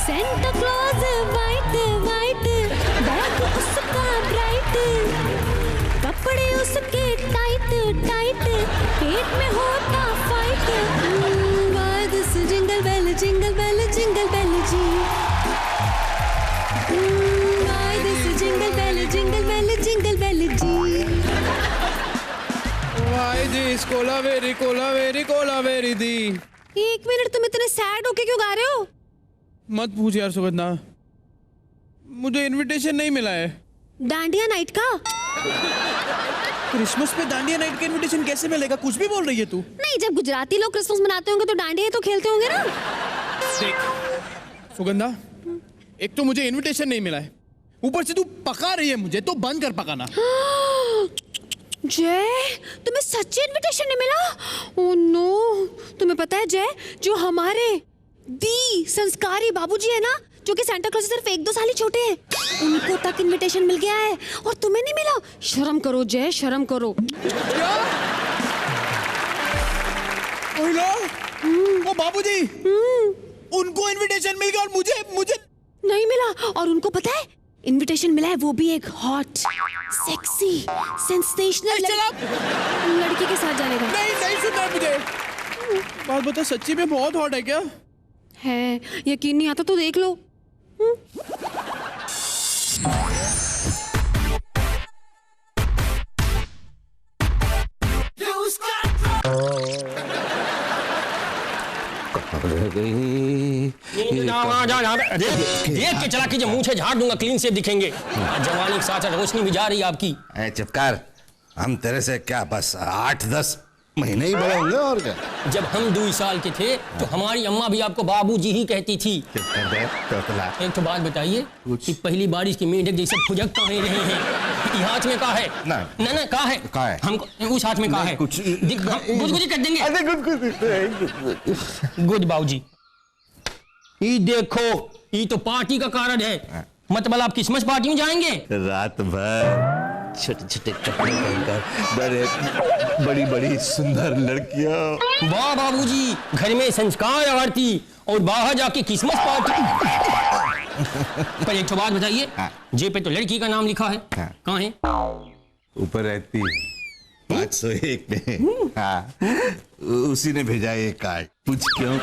A: Santa Claus white white, bag उसका bright, कपड़े उसके tight tight, पेट में होता fight। Why this jingle bell ji, why this jingle bell ji.
B: Why this Kolaveri दी।
H: एक मिनट, तुम इतने सैड होके क्यों गा रहे हो?
B: मत पूछ यार सुगंधा, मुझे इनविटेशन नहीं मिला है।
H: डांडिया नाइट का?
B: क्रिसमस पे डांडिया नाइट का इनविटेशन कैसे मिलेगा? कुछ भी बोल रही है तू।
H: नहीं, जब गुजराती लोग क्रिसमस मनाते होंगे तो डांडिया तो खेलते होंगे ना।
B: देख सुगंधा, एक तो मुझे इनविटेशन नहीं मिला है, ऊपर से तू पका रही है मुझे, तो बंद कर पकाना।
H: जय, तुम्हें सच्ची इनविटेशन नहीं मिला? ओह नो, तुम्हें पता है जय, जो हमारे दी संस्कारी बाबूजी है ना, जो कि सांता क्लॉज से सिर्फ 1-2 साल ही छोटे हैं, उनको तक इनविटेशन मिल गया है और तुम्हें नहीं मिला? शर्म करो जय, शर्म करो।
B: क्या? वो बाबूजी, उनको इनविटेशन मिल गया और मुझे
H: नहीं मिला। और उनको पता है इनविटेशन मिला है, वो भी एक हॉट, सेक्सी, सेंसेशनल लड़की के साथ जाने का।
B: नहीं सुनना मुझे। बात बता, सच्ची में बहुत हॉट है क्या?
H: है, यकीन नहीं आता तो देख लो।
L: देख के चला कीजिए, मुंह से झाड़ दूंगा, क्लीन सेव दिखेंगे। जवानी के साथ रोशनी भी जा रही है आपकी।
P: चुप कर, हम तेरे से क्या बस 8-10 महीने ही बड़े होंगे और क्या।
L: जब हम 2 साल के थे तो हमारी अम्मा भी आपको बाबूजी ही कहती थी। एक तो बात बताइए कि पहली बारिश की मेंढक जैसे फुजक कहाँ रहे हैं? हाथ में कहाँ है? ना कहाँ है? हम उस हाथ में कहाँ है? कुछ गुदगुदी कर देंगे। गुड बाबूजी, ये देखो, ये तो पार्टी का कारण है। मतलब आप क्रिसमस पार्टी में जाएंगे?
P: रात भर छोटे-छोटे कपड़े पहनकर, बड़ी सुंदर लड़कियां।
L: वाह बाबूजी, घर में संस्कार आरती और बाहर जाके क्रिसमस पार्टी। पर एक बात बताइए, जेब पे तो लड़की का नाम लिखा है, कहाँ है?
P: ऊपर रहती 501 में। हाँ, उसी ने भेजा ये कार्ड। पूछ क्यों?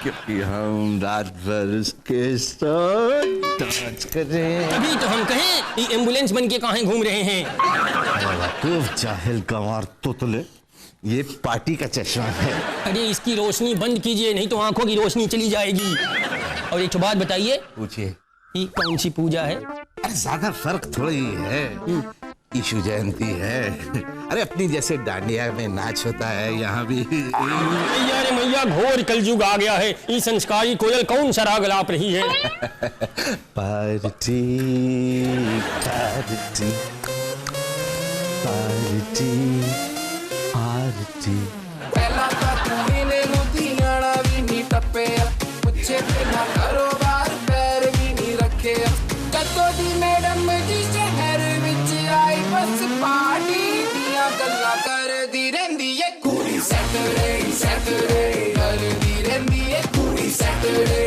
P: क्योंकि हम रात भर उसके साथ डांस करें।
L: अभी तो हम कहें ये एम्बुलेंस बन के कहाँ घूम रहे हैं?
P: जाहिल गंवार तोतले, ये पार्टी का चश्मा है।
L: अरे इसकी रोशनी बंद कीजिए, नहीं तो आंखों की रोशनी चली जाएगी। और एक बात बताइए,
P: पूछिए,
L: ये कौन सी पूजा है?
P: अरे ज्यादा फर्क थोड़ी है, ईशु जयंती है। अरे अपनी जैसे डांडिया में नाच होता है, यहाँ भी।
L: यार मैया, घोर कलयुग आ गया है। ये संस्कारी कोयल कौन सा राग लाप रही है?
P: Party party party party.
Q: पहला तो तुम्हें ने लुधियाना भी नहीं टप्पे, मुझे बिना कारोबार पैर भी नहीं रखे। कतो दी मैडम जी शहर विच आई, बस पार्टी दिया गल्ला कर दी रहंदी है। कुड़ी सैटरडे कर दी रहंदी है, कुड़ी सैटरडे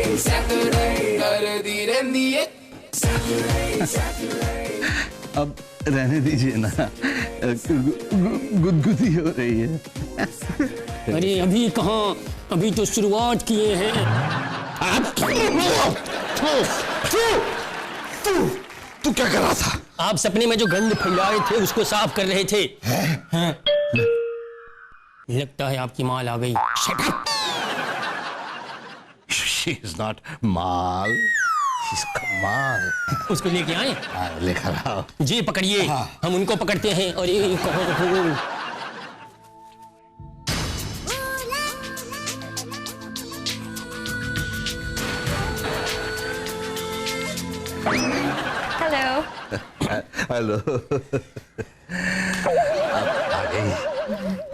Q: कर दी रहंदी है।
P: अब रहने दीजिए ना, गुदगुदी हो रही है।
L: अरे अभी कहाँ, अभी तो शुरुआत किए हैं।
P: तू क्या कर रहा था?
L: आप सपने में जो गंद फैलाए थे उसको साफ कर रहे थे। हाँ। लगता है आपकी माल आ गई। Shut up!
P: She is not mall, she's कमाल।
L: उसको लेके आए?
P: लेकर आओ।
L: जी पकड़िए। हम उनको पकड़ते हैं। और ये
P: हेलो। आप आ गई।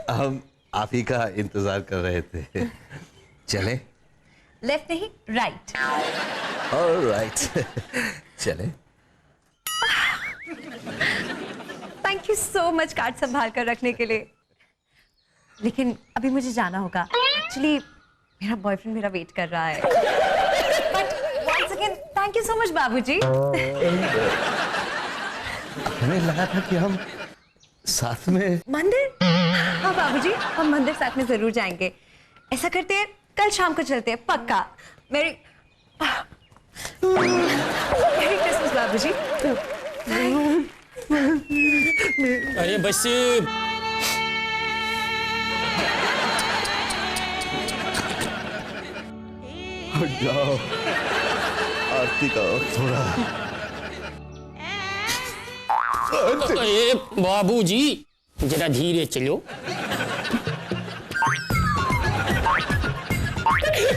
P: हम आप ही का इंतजार कर रहे थे। चले?
R: लेफ्ट नहीं, राइट।
P: ऑलराइट, चले।
R: Thank you so much card संभाल कर रखने के लिए, लेकिन अभी मुझे जाना होगा। एक्चुअली मेरा बॉयफ्रेंड मेरा वेट कर रहा है। But once again thank you so much बाबूजी।
P: हमें लगा था कि हम साथ में
R: मंदिर। हाँ बाबूजी, हम मंदिर साथ में जरूर जाएंगे। ऐसा करते हैं, कल शाम को चलते हैं, पक्का। मेरी क्रिसमस बाबूजी।
D: अरे बस
P: हट जाओ, आरती का वक्त हो रहा है।
D: अरे बाबूजी जरा धीरे चलो।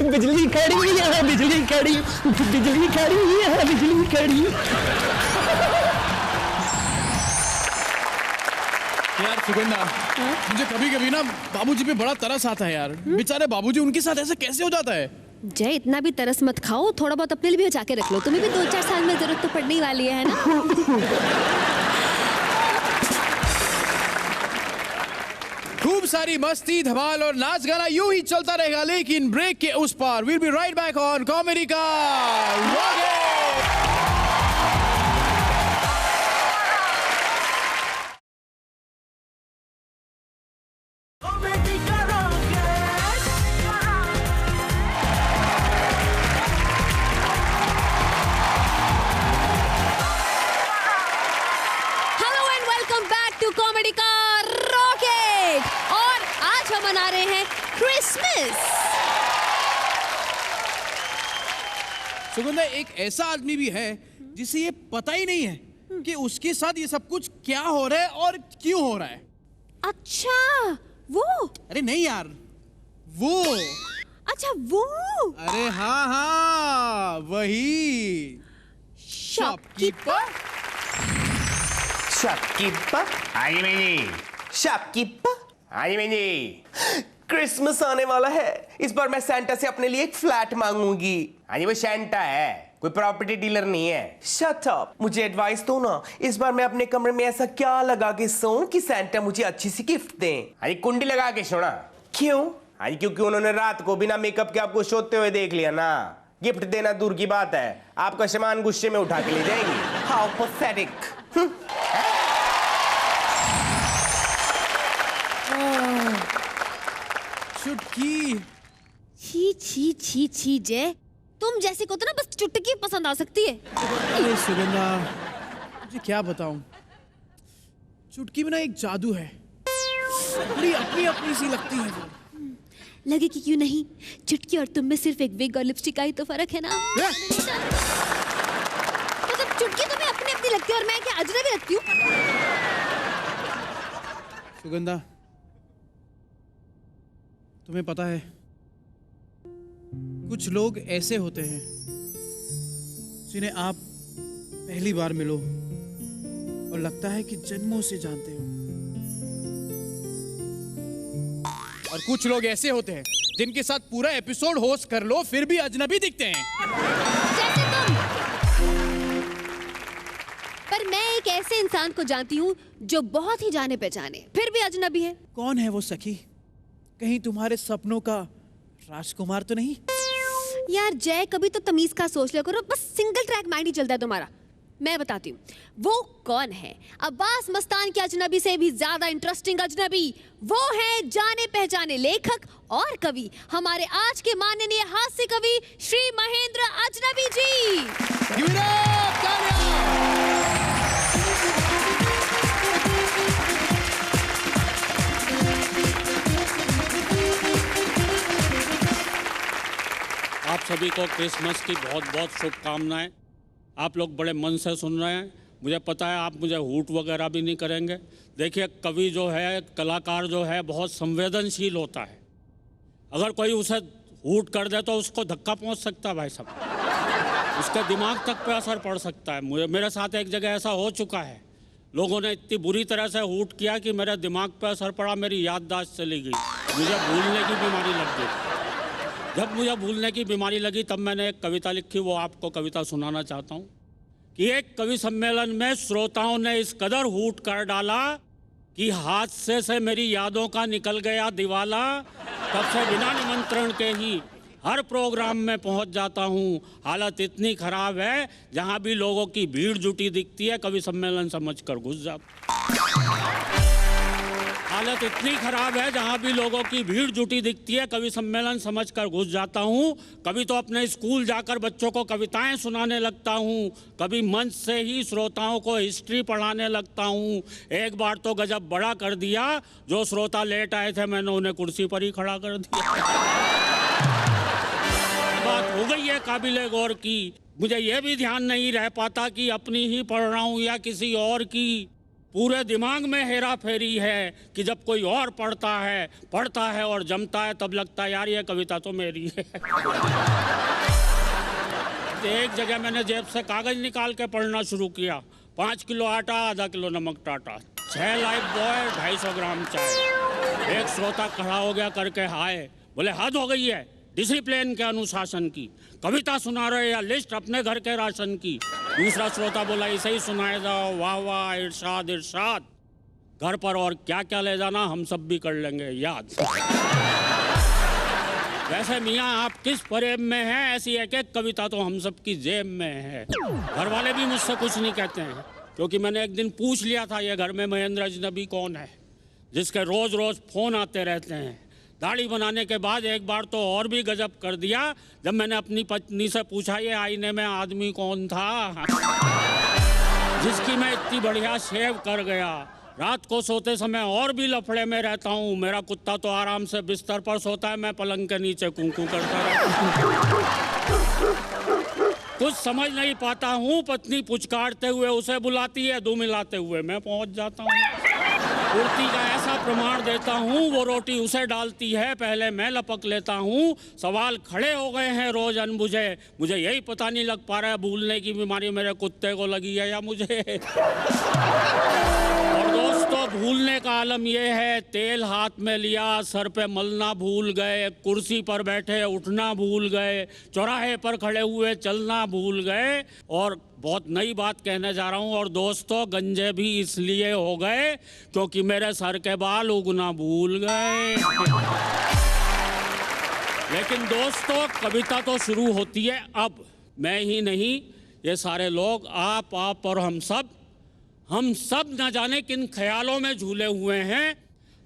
D: बिजली खड़ी है, बिजली खड़ी, बिजली खड़ी है, बिजली खड़ी।
B: यार सुगंधा, मुझे कभी कभी ना बाबूजी पे बड़ा तरस आता है यार। बेचारे बाबूजी, उनके साथ ऐसा कैसे हो जाता है?
H: जय, इतना भी तरस मत खाओ, थोड़ा बहुत अपने लिए भी बचा के रख लो। तुम्हें भी 2-4 साल में जरूरत तो पड़ने ही वाली है ना।
B: खूब सारी मस्ती, धमाल और नाच गाना यूं ही चलता रहेगा, लेकिन ब्रेक के उस पार will be right back on comedy का
H: मना रहे हैं क्रिसमस।
B: सुगंधा, एक ऐसा आदमी भी है जिसे ये पता ही नहीं है कि उसके साथ ये सब कुछ क्या हो रहा है और क्यों हो रहा है।
H: अच्छा वो?
B: अरे नहीं यार, वो।
H: अच्छा वो?
B: अरे हाँ हाँ वही शॉपकीपर।
S: शॉपकीपर आई मेरी शॉपकीपर आई मेरी। क्रिसमस आने वाला है, इस बार मैं सेंटा से अपने लिए एक फ्लैट मांगूंगी। हाँ जी, वो सेंटा है, कोई प्रॉपर्टी डीलर नहीं है। शट अप, मुझे एडवाइस दो ना। इस बार मैं अपने कमरे में ऐसा क्या लगा के सोऊं कि सेंटा मुझे अच्छी सी गिफ्ट दें। हाँ जी, कुंडी लगा के सोना। क्यों? हाँ जी, क्योंकि उन्होंने रात को बिना मेकअप के आपको सोते हुए देख लिया ना। गिफ्ट देना दूर की बात है, आपका सामान गुस्से में उठा के ले जाएंगी। How pathetic.
B: चुटकी।
H: छी छी छी छी जय, तुम जैसे को तो ना बस चुटकी पसंद आ सकती है।
B: अरे सुगंधा, मुझे क्या बताऊं, चुटकी में ना एक जादू है, बड़ी अपनी अपनी सी लगती है वो।
H: लगे कि क्यों नहीं, चुटकी और तुम में सिर्फ एक विग और लिपस्टिक का ही तो फर्क है ना। मतलब चुटकी तुम्हें अपनी अपनी लगती है और मैं क्या अजनबी लगती हूँ?
B: सुगंधा, तुम्हें पता है कुछ लोग ऐसे होते हैं जिन्हें आप पहली बार मिलो और लगता है कि जन्मों से जानते हो, और कुछ लोग ऐसे होते हैं जिनके साथ पूरा एपिसोड होस्ट कर लो फिर भी अजनबी दिखते हैं।
H: जैसे तुम। पर मैं एक ऐसे इंसान को जानती हूँ जो बहुत ही जाने पहचाने फिर भी अजनबी है।
B: कौन है वो सखी? कहीं तुम्हारे सपनों का राजकुमार तो नहीं?
H: यार जय, कभी तो तमीज का सोच लिया करो, बस सिंगल ट्रैक माइंड ही चलता है तुम्हारा। मैं बताती हूँ वो कौन है। अब्बास मस्तान के अजनबी से भी ज्यादा इंटरेस्टिंग अजनबी वो है जाने पहचाने लेखक और कवि, हमारे आज के माननीय हास्य कवि श्री महेंद्र अजनबी जी।
D: आप सभी को क्रिसमस की बहुत बहुत शुभकामनाएं। आप लोग बड़े मन से सुन रहे हैं, मुझे पता है आप मुझे हूट वगैरह भी नहीं करेंगे। देखिए, कवि जो है, कलाकार जो है, बहुत संवेदनशील होता है। अगर कोई उसे हूट कर दे तो उसको धक्का पहुंच सकता है भाई साहब, उसके दिमाग तक पे असर पड़ सकता है। मेरे साथ एक जगह ऐसा हो चुका है लोगों ने इतनी बुरी तरह से हूट किया कि मेरे दिमाग पर असर पड़ा, मेरी याददाश्त चली गई, मुझे भूलने की बीमारी लग गई। जब मुझे भूलने की बीमारी लगी तब मैंने एक कविता लिखी, वो आपको कविता सुनाना चाहता हूँ कि एक कवि सम्मेलन में श्रोताओं ने इस कदर हूट कर डाला कि हादसे से मेरी यादों का निकल गया दिवाला। तब से बिना निमंत्रण के ही हर प्रोग्राम में पहुंच जाता हूं। हालत इतनी खराब है, जहां भी लोगों की भीड़ जुटी दिखती है कवि सम्मेलन समझकर घुस जाता। हालत इतनी खराब है, जहां भी लोगों की भीड़ जुटी दिखती है कवि सम्मेलन समझकर घुस जाता हूं। कभी तो अपने स्कूल जाकर बच्चों को कविताएं सुनाने लगता हूं, कभी मंच से ही श्रोताओं को हिस्ट्री पढ़ाने लगता हूं। एक बार तो गजब बड़ा कर दिया, जो श्रोता लेट आए थे मैंने उन्हें कुर्सी पर ही खड़ा कर दिया। बात हो गई है काबिले गौर की। मुझे यह भी ध्यान नहीं रह पाता कि अपनी ही पढ़ रहा हूं या किसी और की। पूरे दिमाग में हेरा फेरी है कि जब कोई और पढ़ता है और जमता है तब लगता है यार ये कविता तो मेरी है। एक जगह मैंने जेब से कागज निकाल के पढ़ना शुरू किया। 5 किलो आटा, आधा किलो नमक टाटा, 6 लाइफ बॉय, 250 ग्राम चाय। एक श्रोता खड़ा हो गया करके हाय, बोले हद हो गई है डिसिप्लिन के अनुशासन की, कविता सुना रहे या लिस्ट अपने घर के राशन की। दूसरा श्रोता बोला इसे ही सुनाए जाओ, वाह वाह, इरशाद इरशाद। घर पर और क्या क्या ले जाना हम सब भी कर लेंगे याद। वैसे मियाँ आप किस फरेब में हैं, ऐसी एक एक कविता तो हम सब की जेब में है। घर वाले भी मुझसे कुछ नहीं कहते हैं, क्योंकि मैंने एक दिन पूछ लिया था ये घर में महेंद्र अजनबी कौन है, जिसके रोज रोज फोन आते रहते हैं। दाढ़ी बनाने के बाद एक बार तो और भी गजब कर दिया, जब मैंने अपनी पत्नी से पूछा ये आईने में आदमी कौन था, जिसकी मैं इतनी बढ़िया शेव कर गया। रात को सोते समय और भी लफड़े में रहता हूँ। मेरा कुत्ता तो आराम से बिस्तर पर सोता है, मैं पलंग के नीचे कूं-कूं करता रहता हूँ। कुछ समझ नहीं पाता हूँ, पत्नी पुचकारते हुए उसे बुलाती है, 2 मिलाते हुए मैं पहुँच जाता हूँ। कुर्ती का ऐसा प्रमाण देता हूँ, वो रोटी उसे डालती है, पहले मैं लपक लेता हूँ। सवाल खड़े हो गए हैं रोज अनबुझे, मुझे यही पता नहीं लग पा रहा है भूलने की बीमारी मेरे कुत्ते को लगी है या मुझे। और दोस्तों भूलने का आलम यह है, तेल हाथ में लिया सर पे मलना भूल गए, कुर्सी पर बैठे उठना भूल गए, चौराहे पर खड़े हुए चलना भूल गए। और बहुत नई बात कहने जा रहा हूं, और दोस्तों गंजे भी इसलिए हो गए क्योंकि मेरे सर के बाल उगना भूल गए। लेकिन दोस्तों कविता तो शुरू होती है अब। मैं ही नहीं, ये सारे लोग, आप और हम सब न जाने किन ख्यालों में झूले हुए हैं।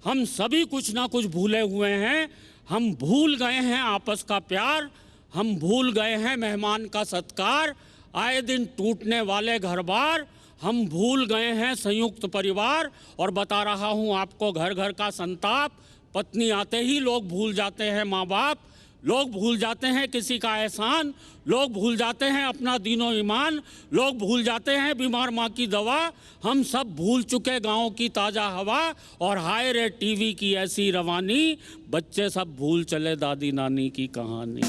D: हम सभी कुछ ना कुछ भूले हुए हैं। हम भूल गए हैं आपस का प्यार, हम भूल गए हैं मेहमान का सत्कार, आए दिन टूटने वाले घर बार। हम भूल गए हैं संयुक्त परिवार, और बता रहा हूँ आपको घर घर का संताप। पत्नी आते ही लोग भूल जाते हैं माँ बाप, लोग भूल जाते हैं किसी का एहसान, लोग भूल जाते हैं अपना दीनो ईमान, लोग भूल जाते हैं बीमार माँ की दवा। हम सब भूल चुके गाँव की ताज़ा हवा, और हाय रे टीवी की ऐसी रवानी, बच्चे सब भूल चले दादी नानी की कहानी।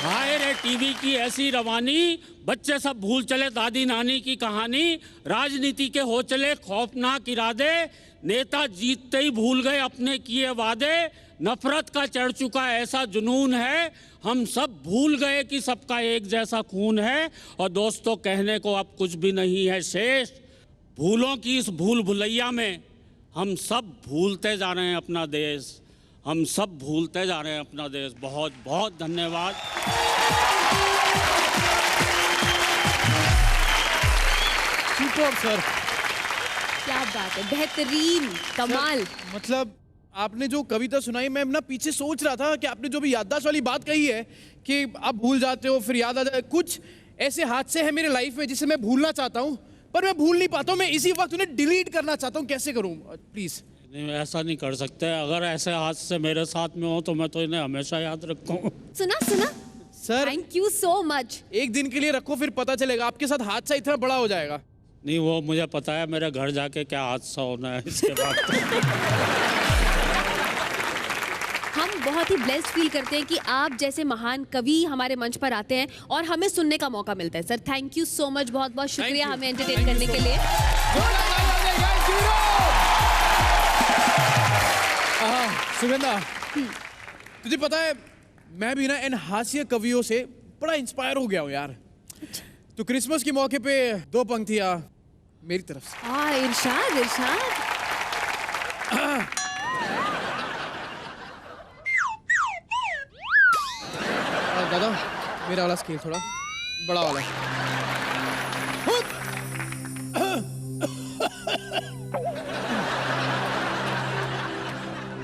D: हाय रे टीवी की ऐसी रवानी, बच्चे सब भूल चले दादी नानी की कहानी। राजनीति के हो चले खौफनाक इरादे, नेता जीतते ही भूल गए अपने किए वादे। नफरत का चढ़ चुका ऐसा जुनून है, हम सब भूल गए कि सबका एक जैसा खून है। और दोस्तों कहने को अब कुछ भी नहीं है शेष, भूलों की इस भूल भुलैया में हम सब भूलते जा रहे हैं अपना देश, हम सब भूलते जा रहे हैं अपना देश। बहुत बहुत धन्यवाद।
B: सुपर सर,
H: क्या बात है, बेहतरीन, कमाल।
B: मतलब आपने जो कविता सुनाई, मैं ना पीछे सोच रहा था कि आपने जो भी याददाश्त वाली बात कही है कि आप भूल जाते हो फिर याद आ जाए। कुछ ऐसे हादसे हैं मेरे लाइफ में जिसे मैं भूलना चाहता हूँ पर मैं भूल नहीं पाता हूँ। मैं इसी वक्त उन्हें डिलीट करना चाहता हूँ, कैसे करूँ प्लीज?
D: नहीं, ऐसा नहीं कर सकते। अगर ऐसे हादसे मेरे साथ में हो तो मैं तो इन्हें हमेशा याद रखूँगा।
H: सुना
B: sir,
H: thank you so much.
B: एक दिन के लिए रखो, फिर पता चलेगा आपके साथ हादसा इतना बड़ा हो जाएगा।
D: नहीं, वो मुझे पता है मेरे घर जाके क्या हादसा होना है इसके बाद।
H: हम बहुत ही ब्लेस्ड फील करते हैं कि आप जैसे महान कवि हमारे मंच पर आते हैं और हमें सुनने का मौका मिलता है। Sir thank you so much, बहुत बहुत शुक्रिया हमें एंटरटेन करने के लिए।
B: सुगंधा, तुझे पता है मैं भी ना इन हास्य कवियों से बड़ा इंस्पायर हो गया हूँ यार। तो क्रिसमस के मौके पे 2 पंक्तियाँ मेरी तरफ से।
H: इरशाद इरशाद।
B: दादा मेरा वाला स्केल थोड़ा बड़ा वाला।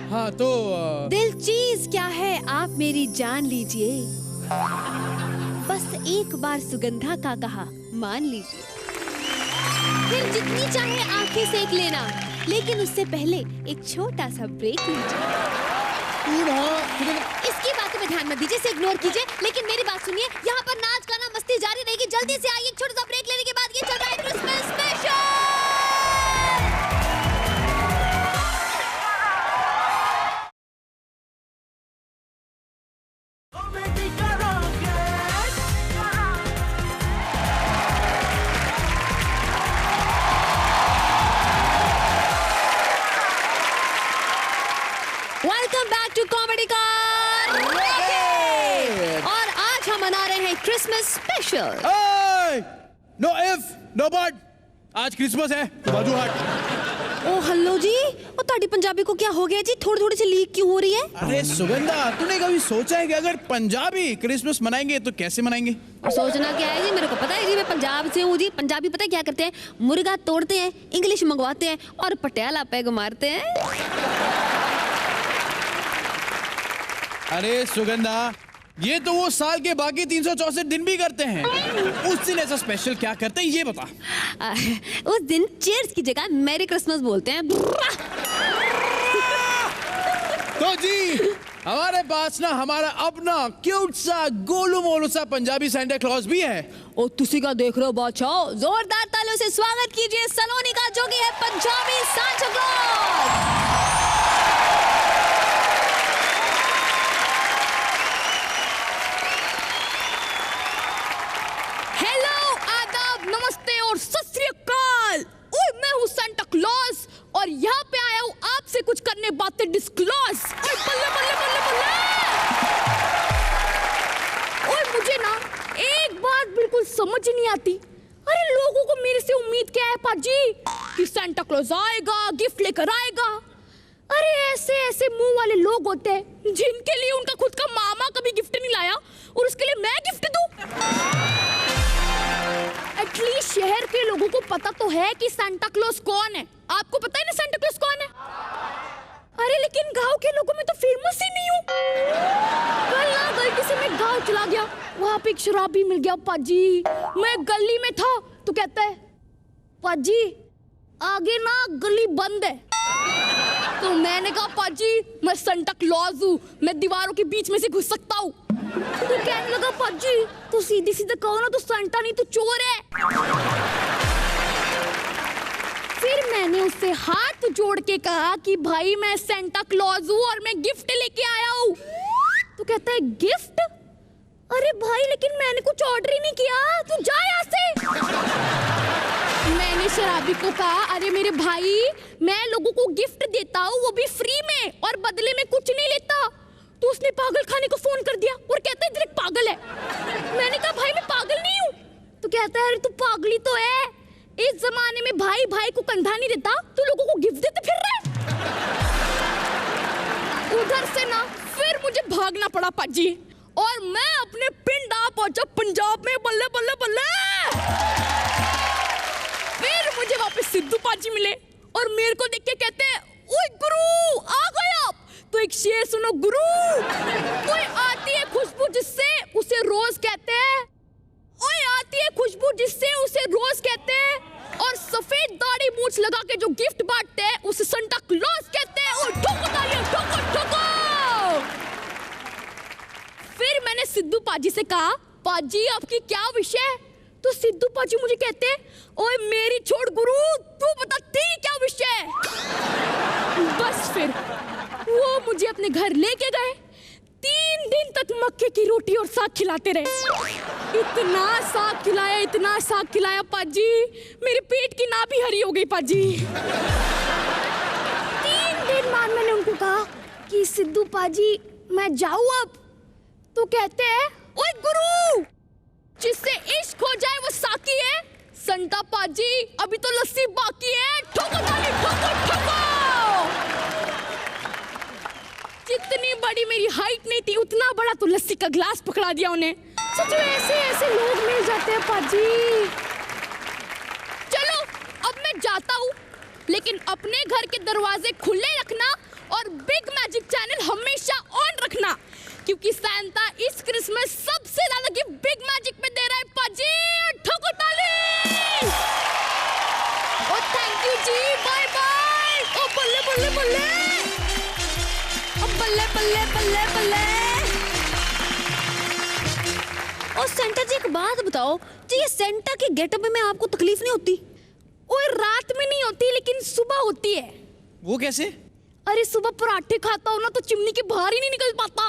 B: हाँ तो
H: दिल चीज क्या है आप मेरी जान लीजिए, बस एक बार सुगंधा का कहा मान लीजिए। फिर जितनी चाहे आंखें सेक लेना, लेकिन उससे पहले एक छोटा सा ब्रेक लीजिए। इसकी बातों में ध्यान मत दीजिए, इसे इग्नोर कीजिए, लेकिन मेरी बात सुनिए। यहाँ पर नाच गाना मस्ती जारी रहेगी। जल्दी से आइए, छोटा सा ब्रेक लेने के बाद ये चल रहा है Christmas special. Welcome back to comedy का और आज हम मना रहे हैं Christmas special.
B: No if no but, आज क्रिसमस है, बाजू हट।
H: ओ हेलो जी, और ताड़ी पंजाबी को क्या हो गया जी? थोड़ी थोड़ी सी लीक क्यों हो रही है?
B: अरे सुगंधा, तूने कभी सोचा है कि अगर पंजाबी क्रिसमस मनाएंगे तो कैसे मनाएंगे?
H: सोचना क्या है जी, मेरे को पता है जी, मैं पंजाब से हूँ जी। पंजाबी पता है क्या करते हैं? मुर्गा तोड़ते हैं, इंग्लिश मंगवाते हैं और पटियाला पैग मारते हैं।
B: अरे सुगंधा, ये तो वो साल के बाकी 364 दिन भी करते हैं। उस दिन ऐसा स्पेशल क्या करते हैं ये बता।
H: उस दिन चीयर्स की जगह मैरी क्रिसमस बोलते हैं।
B: तो जी हमारे पास ना हमारा अपना क्यूट सा गोलू मोलू सा पंजाबी सेंटा क्लॉज भी है।
H: ओ तुसी का देख रहे हो बादशाह, जोरदार तालियों से स्वागत कीजिए सलोनी का, जो कि है पंजाबी सांता क्लॉज। नमस्ते और सत श्री अकाल। ओए मैं हूँ सांता क्लॉज और यहाँ पे आया हूँ आपसे कुछ करने बातें डिस्क्लोज। ओए बल्ले बल्ले बल्ले बल्ले। ओए मुझे ना एक बात बिल्कुल समझ नहीं आती। अरे लोगों को मेरे से उम्मीद क्या है पाजी कि सांता क्लॉज आएगा, गिफ्ट लेकर आएगा। अरे ऐसे ऐसे मुंह वाले लोग होते हैं जिनके लिए उनका खुद का मामा कभी गिफ्ट नहीं लाया और उसके लिए मैं गिफ्ट दूं। एटलीस्ट शहर के लोगों को पता तो है कि सांता क्लॉज कौन है। आपको पता है ना सांता क्लॉज कौन है? अरे लेकिन गांव के लोगों में तो फेमस ही नहीं हूँ। कल ना गलती से मैं गांव चला गया, वहां पे एक शराबी मिल गया पाजी। मैं गली में था तो कहता है पाजी आगे ना गली बंद है। तो मैंने कहा पाजी मैं सांता क्लॉज हूँ, मैं दीवारों के बीच में से घुस सकता हूँ। तो कहने लगा पाजी तू सीधी सीधे कहो ना, तू सांता नहीं तू चोर है। फिर मैंने उससे हाथ जोड़ के कहा कि भाई मैं सांता क्लॉज हूँ और मैं गिफ्ट लेके आया हूँ। तो कहता है गिफ्ट? अरे भाई लेकिन मैंने कुछ ऑर्डर ही नहीं किया, तू जा यहाँ से। मैंने शराबी को कहा अरे मेरे भाई मैं लोगों को गिफ्ट देता हूँ वो भी फ्री में और बदले में कुछ नहीं लेता। तो उसने पागल खाने को फोन कर दिया और कहता है डायरेक्ट पागल है। मैंने कहा भाई मैं पागल नहीं हूँ। तो कहता है अरे तू पागली तो है, इस जमाने में भाई भाई को कंधा नहीं देता, तू लोगों को गिफ्ट देते फिर रहा है। उधर से ना फिर मुझे भागना पड़ा पाजी और मैं अपने पिंड आ पहुंचा पंजाब में। बल्ले बल्ले बल्ले। फिर मुझे वापस सिद्धू पाजी मिले और मेरे को देख के कहते हैं ओए गुरु आ गए आप। तो एक शेर सुनो गुरु। कोई आती है खुशबू जिससे उसे रोज कहते हैं, ओए आती है खुशबू जिससे उसे रोज कहते हैं, और सफेद दाढ़ी मूंछ लगा के जो गिफ्ट बांटते हैं उसे सांता क्लॉज कहते हैं। और ठोको तालियां ठोको ठोको। फिर मैंने सिद्धू पाजी से कहा पाजी आपकी क्या विषय है? तो सिद्धू पाजी मुझे कहते हैं ओए मेरी छोड़ गुरु, तू बता तेरी क्या विषय है? बस फिर
F: वो मुझे अपने घर लेके गए, 3 दिन तक मक्के की रोटी और साग खिलाते रहे। इतना साग खिलाया पाजी, मेरे पेट की नाभि हरी हो गई पाजी। 3 दिन बाद मैंने उनको कहा कि सिद्धू पाजी मैं जाऊं अब, तो कहते हैं ओए गुरु, जिससे इश्क हो जाए वो साकी है, संता पाजी अभी तो लस्सी बाकी है, ठोको ताली ठोको ठोको। जितनी बड़ी मेरी हाइट नहीं थी उतना बड़ा तो लस्सी का ग्लास पकड़ा दिया उन्हें। सच में ऐसे लोग मिल जाते हैं पाजी। चलो अब मैं जाता हूँ, लेकिन अपने घर के दरवाजे खुले रखना और बिग मैजिक चैनल हमेशा ऑन रखना, क्योंकि सैंटा इस क्रिसमस सबसे ज्यादा गिफ्ट बिग मैजिक में दे रहा है पाजी। ठोको ताली। ओ थैंक यू जी, बाय बाय। ओ बल्ले बल्ले बल्ले, बल्ले बल्ले बल्ले बल्ले।
H: और सेंटा जी एक बात बताओ जी, ये सेंटा के गेटअप में आपको तकलीफ नहीं होती?
F: ओए रात में नहीं होती, लेकिन सुबह होती है।
B: वो कैसे?
F: अरे सुबह पराठे खाता हूँ ना तो चिमनी के बाहर ही नहीं निकल पाता।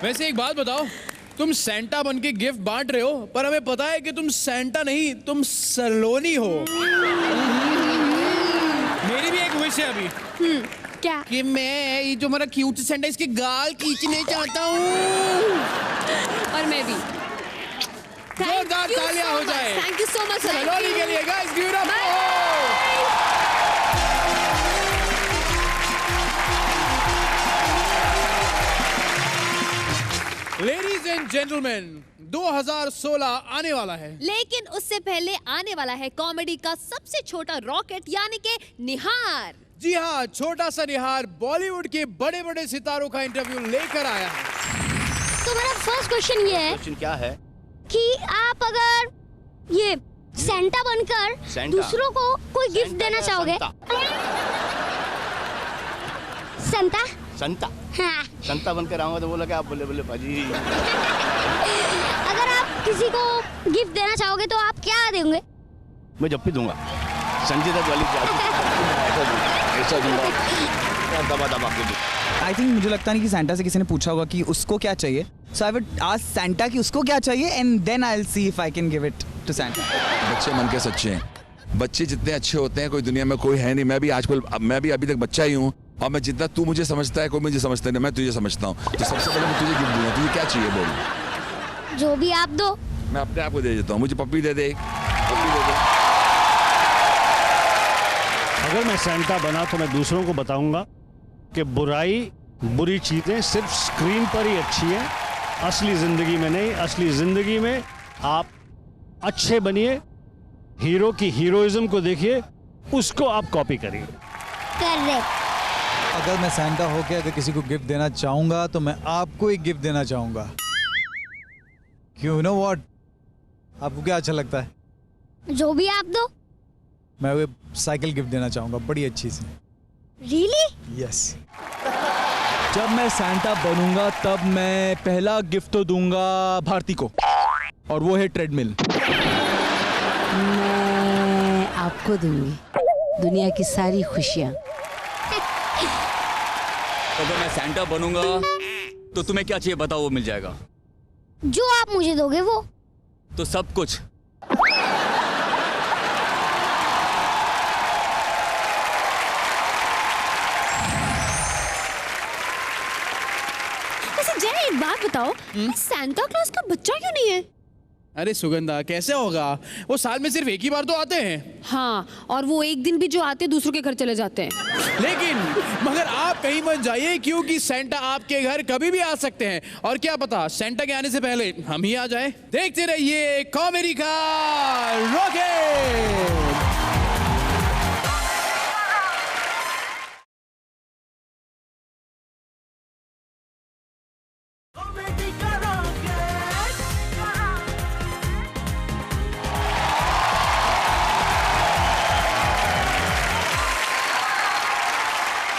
B: वैसे एक बात बताओ, तुम सेंटा बन के गिफ्ट बांट रहे हो, पर हमें पता है कि तुम सेंटा नहीं, तुम सरलोनी हो। मेरी भी एक विश है अभी।
F: क्या?
B: कि मैं ये जो हमारा क्यूट सेंटा इसके गाल खींचने चाहता हूँ।
H: और मैं भी।
B: जोरदार तालियां हो जाए।
H: थैंक यू सो मच
B: सरलोनी के लिए guys, give it up. Ladies and gentleman, 2016 आने वाला है,
H: लेकिन उससे पहले आने वाला है कॉमेडी का सबसे छोटा रॉकेट, यानी के निहार।
B: जी हाँ, छोटा सा निहार बॉलीवुड के बड़े बड़े सितारों का इंटरव्यू लेकर आया है।
F: तो मेरा फर्स्ट क्वेश्चन ये है,
P: क्वेश्चन क्या है?
F: कि आप अगर ये सेंटा बनकर दूसरों को कोई गिफ्ट देना चाहोगे? संता?
P: संता?
F: हाँ।
P: संता बनकर आऊंगा तो बोला क्या आप बोले बोले पाजी।
F: अगर आप किसी को गिफ्ट देना चाहोगे तो आप क्या देंगे?
P: मैं जब भी दूंगा, संजय दत्त वाली ऐसा दूंगा, दबा दबा के।
T: आई थिंक मुझे लगता नहीं कि सेंटा से किसी ने पूछा होगा कि उसको क्या चाहिए, so I would ask Santa कि उसको क्या चाहिए and then I will see if I can give it to Santa.
U: बच्चे मन के सच्चे हैं, बच्चे जितने अच्छे होते हैं कोई दुनिया में कोई है नहीं। मैं भी अभी तक बच्चा ही हूँ, और मैं जितना तू मुझे समझता है कोई मुझे समझता नहीं, मैं तुझे समझता हूँ। तो सबसे पहले मैं तुझे गिफ्ट दूंगा, तुझे क्या चाहिए बोल।
F: जो भी आप दो।
U: मैं अपने आप को दे देता हूँ, मुझे पप्पी दे दे, पप्पी दे दे।
V: अगर मैं सेंटा बना तो मैं दूसरों को बताऊंगा कि बुरी चीजें सिर्फ स्क्रीन पर ही अच्छी है, असली जिंदगी में नहीं। असली जिंदगी में आप अच्छे बनिए, हीरो की हीरोइज्म को देखिए, उसको आप कॉपी करिए।
T: अगर मैं सेंटा होके अगर किसी को गिफ्ट देना चाहूंगा तो मैं आपको एक गिफ्ट देना चाहूंगा। क्यों नो व्हाट, आपको क्या अच्छा लगता है?
F: जो भी आप दो।
T: मैं वो साइकिल गिफ्ट देना चाहूंगा, बड़ी अच्छी सी।
F: रियली?
T: यस। जब मैं सेंटा बनूंगा तब मैं पहला गिफ्ट तो दूंगा भारती को, और वो है ट्रेडमिल।
W: मैं आपको दूंगी दुनिया की सारी खुशियां।
X: अगर मैं सेंटा बनूंगा तो तुम्हें क्या चाहिए बताओ, वो मिल जाएगा।
F: जो आप मुझे दोगे वो।
X: तो सब कुछ।
H: वैसे जय एक बात बताओ, सांता क्लॉज का बच्चा क्यों नहीं है?
B: अरे सुगंधा, कैसे होगा, वो साल में सिर्फ एक ही बार तो आते हैं।
H: हाँ, और वो एक दिन भी जो आते हैं दूसरों के घर चले जाते हैं।
B: लेकिन मगर आप कहीं मत जाइए, क्योंकि सेंटा आपके घर कभी भी आ सकते हैं, और क्या पता सेंटा के आने से पहले हम ही आ जाए। देखते रहिए कॉमेडी का rocket.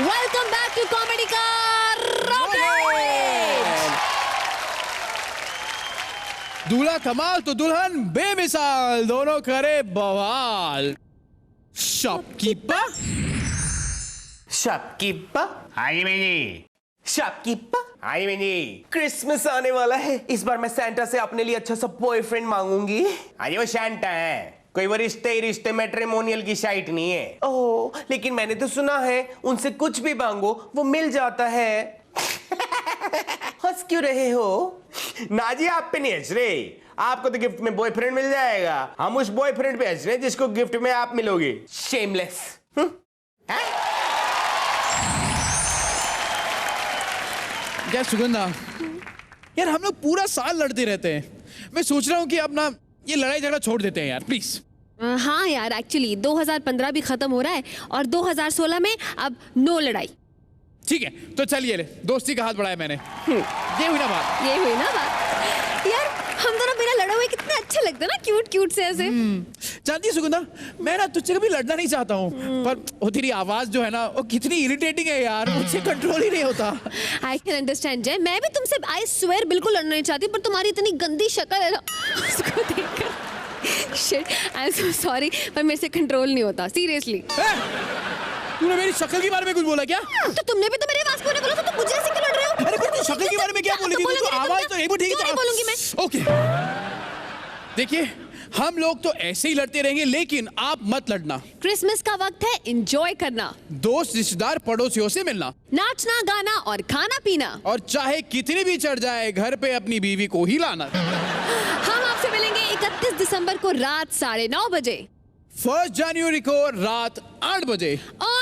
H: Welcome back to comedy का रॉकेट।
B: दूल्हा कमाल तो दुल्हन बेमिसाल, दोनों करे बवाल। Shopkeeper
S: shopkeeper. हाँ जी जी। शॉपकीपर। हाँ जी। क्रिसमस आने वाला है, इस बार मैं सैंटा से अपने लिए अच्छा सा बॉयफ्रेंड मांगूंगी। हाँ जी, वो सैंटा है, कोई वो रिश्ते ही रिश्ते मैट्रिमोनियल की साइट नहीं है। ओह, लेकिन मैंने तो सुना है उनसे कुछ भी मांगो वो मिल जाता है। हंस क्यों रहे हो? ना जी, आप पे नहीं हंस रहे, आपको तो गिफ्ट में बॉयफ्रेंड मिल जाएगा। हम उस बॉयफ्रेंड पे हंस रहे हैं जिसको गिफ्ट में आप मिलोगे। शेमलेस।
B: यार सुगंधा, यार हम लोग पूरा साल लड़ते रहते हैं। मैं सोच रहा हूँ कि अपना ये लड़ाई झगड़ा छोड़ देते हैं यार, प्लीज।
H: हाँ यार, एक्चुअली 2015 भी खत्म हो रहा है और 2016 में अब नो लड़ाई।
B: ठीक है, तो चलिए, दोस्ती का हाथ बढ़ाया मैंने। ये हुई ना बात।
H: ये हुई ना बात। यार हम दोनों बिना लड़े हुए कितने अच्छे लगते हैं ना, क्यूट क्यूट से ऐसे।
B: जानती है सुगंधा, मैं ना तुझसे कभी लड़ना नहीं चाहता हूँ, पर वो तेरी आवाज जो है ना वो कितनी इरिटेटिंग है यार, मुझसे कंट्रोल ही नहीं होता।
H: आई कैन अंडरस्टैंड जय, मैं भी तुमसे आई स्वेयर बिल्कुल लड़ना नहीं चाहती, पर तुम्हारी इतनी गंदी शक्ल है ना, उसको देखकर shit, I am so sorry, पर मेरे से कंट्रोल नहीं होता, सीरियसली।
B: तूने मेरी शक्ल के बारे में कुछ बोला क्या?
H: तो तुमने भी तो मेरे आवाज को बोला, तो तुम मुझे ऐसे क्यों लड़ रहे हो?
B: अरे तू शक्ल के बारे में क्या बोलेगी? तू आवाज तो एक ठीक है,
H: बोलूंगी मैं।
B: ओके, देखिए हम लोग तो ऐसे ही लड़ते रहेंगे, लेकिन आप मत लड़ना।
H: क्रिसमस का वक्त है एंजॉय करना,
B: दोस्त रिश्तेदार पड़ोसियों से मिलना,
H: नाचना गाना और खाना पीना,
B: और चाहे कितनी भी चढ़ जाए घर पे अपनी बीवी को ही लाना।
H: हम आपसे मिलेंगे 31 दिसंबर को रात 9:30 बजे,
B: 1 जनवरी को रात 8 बजे
H: और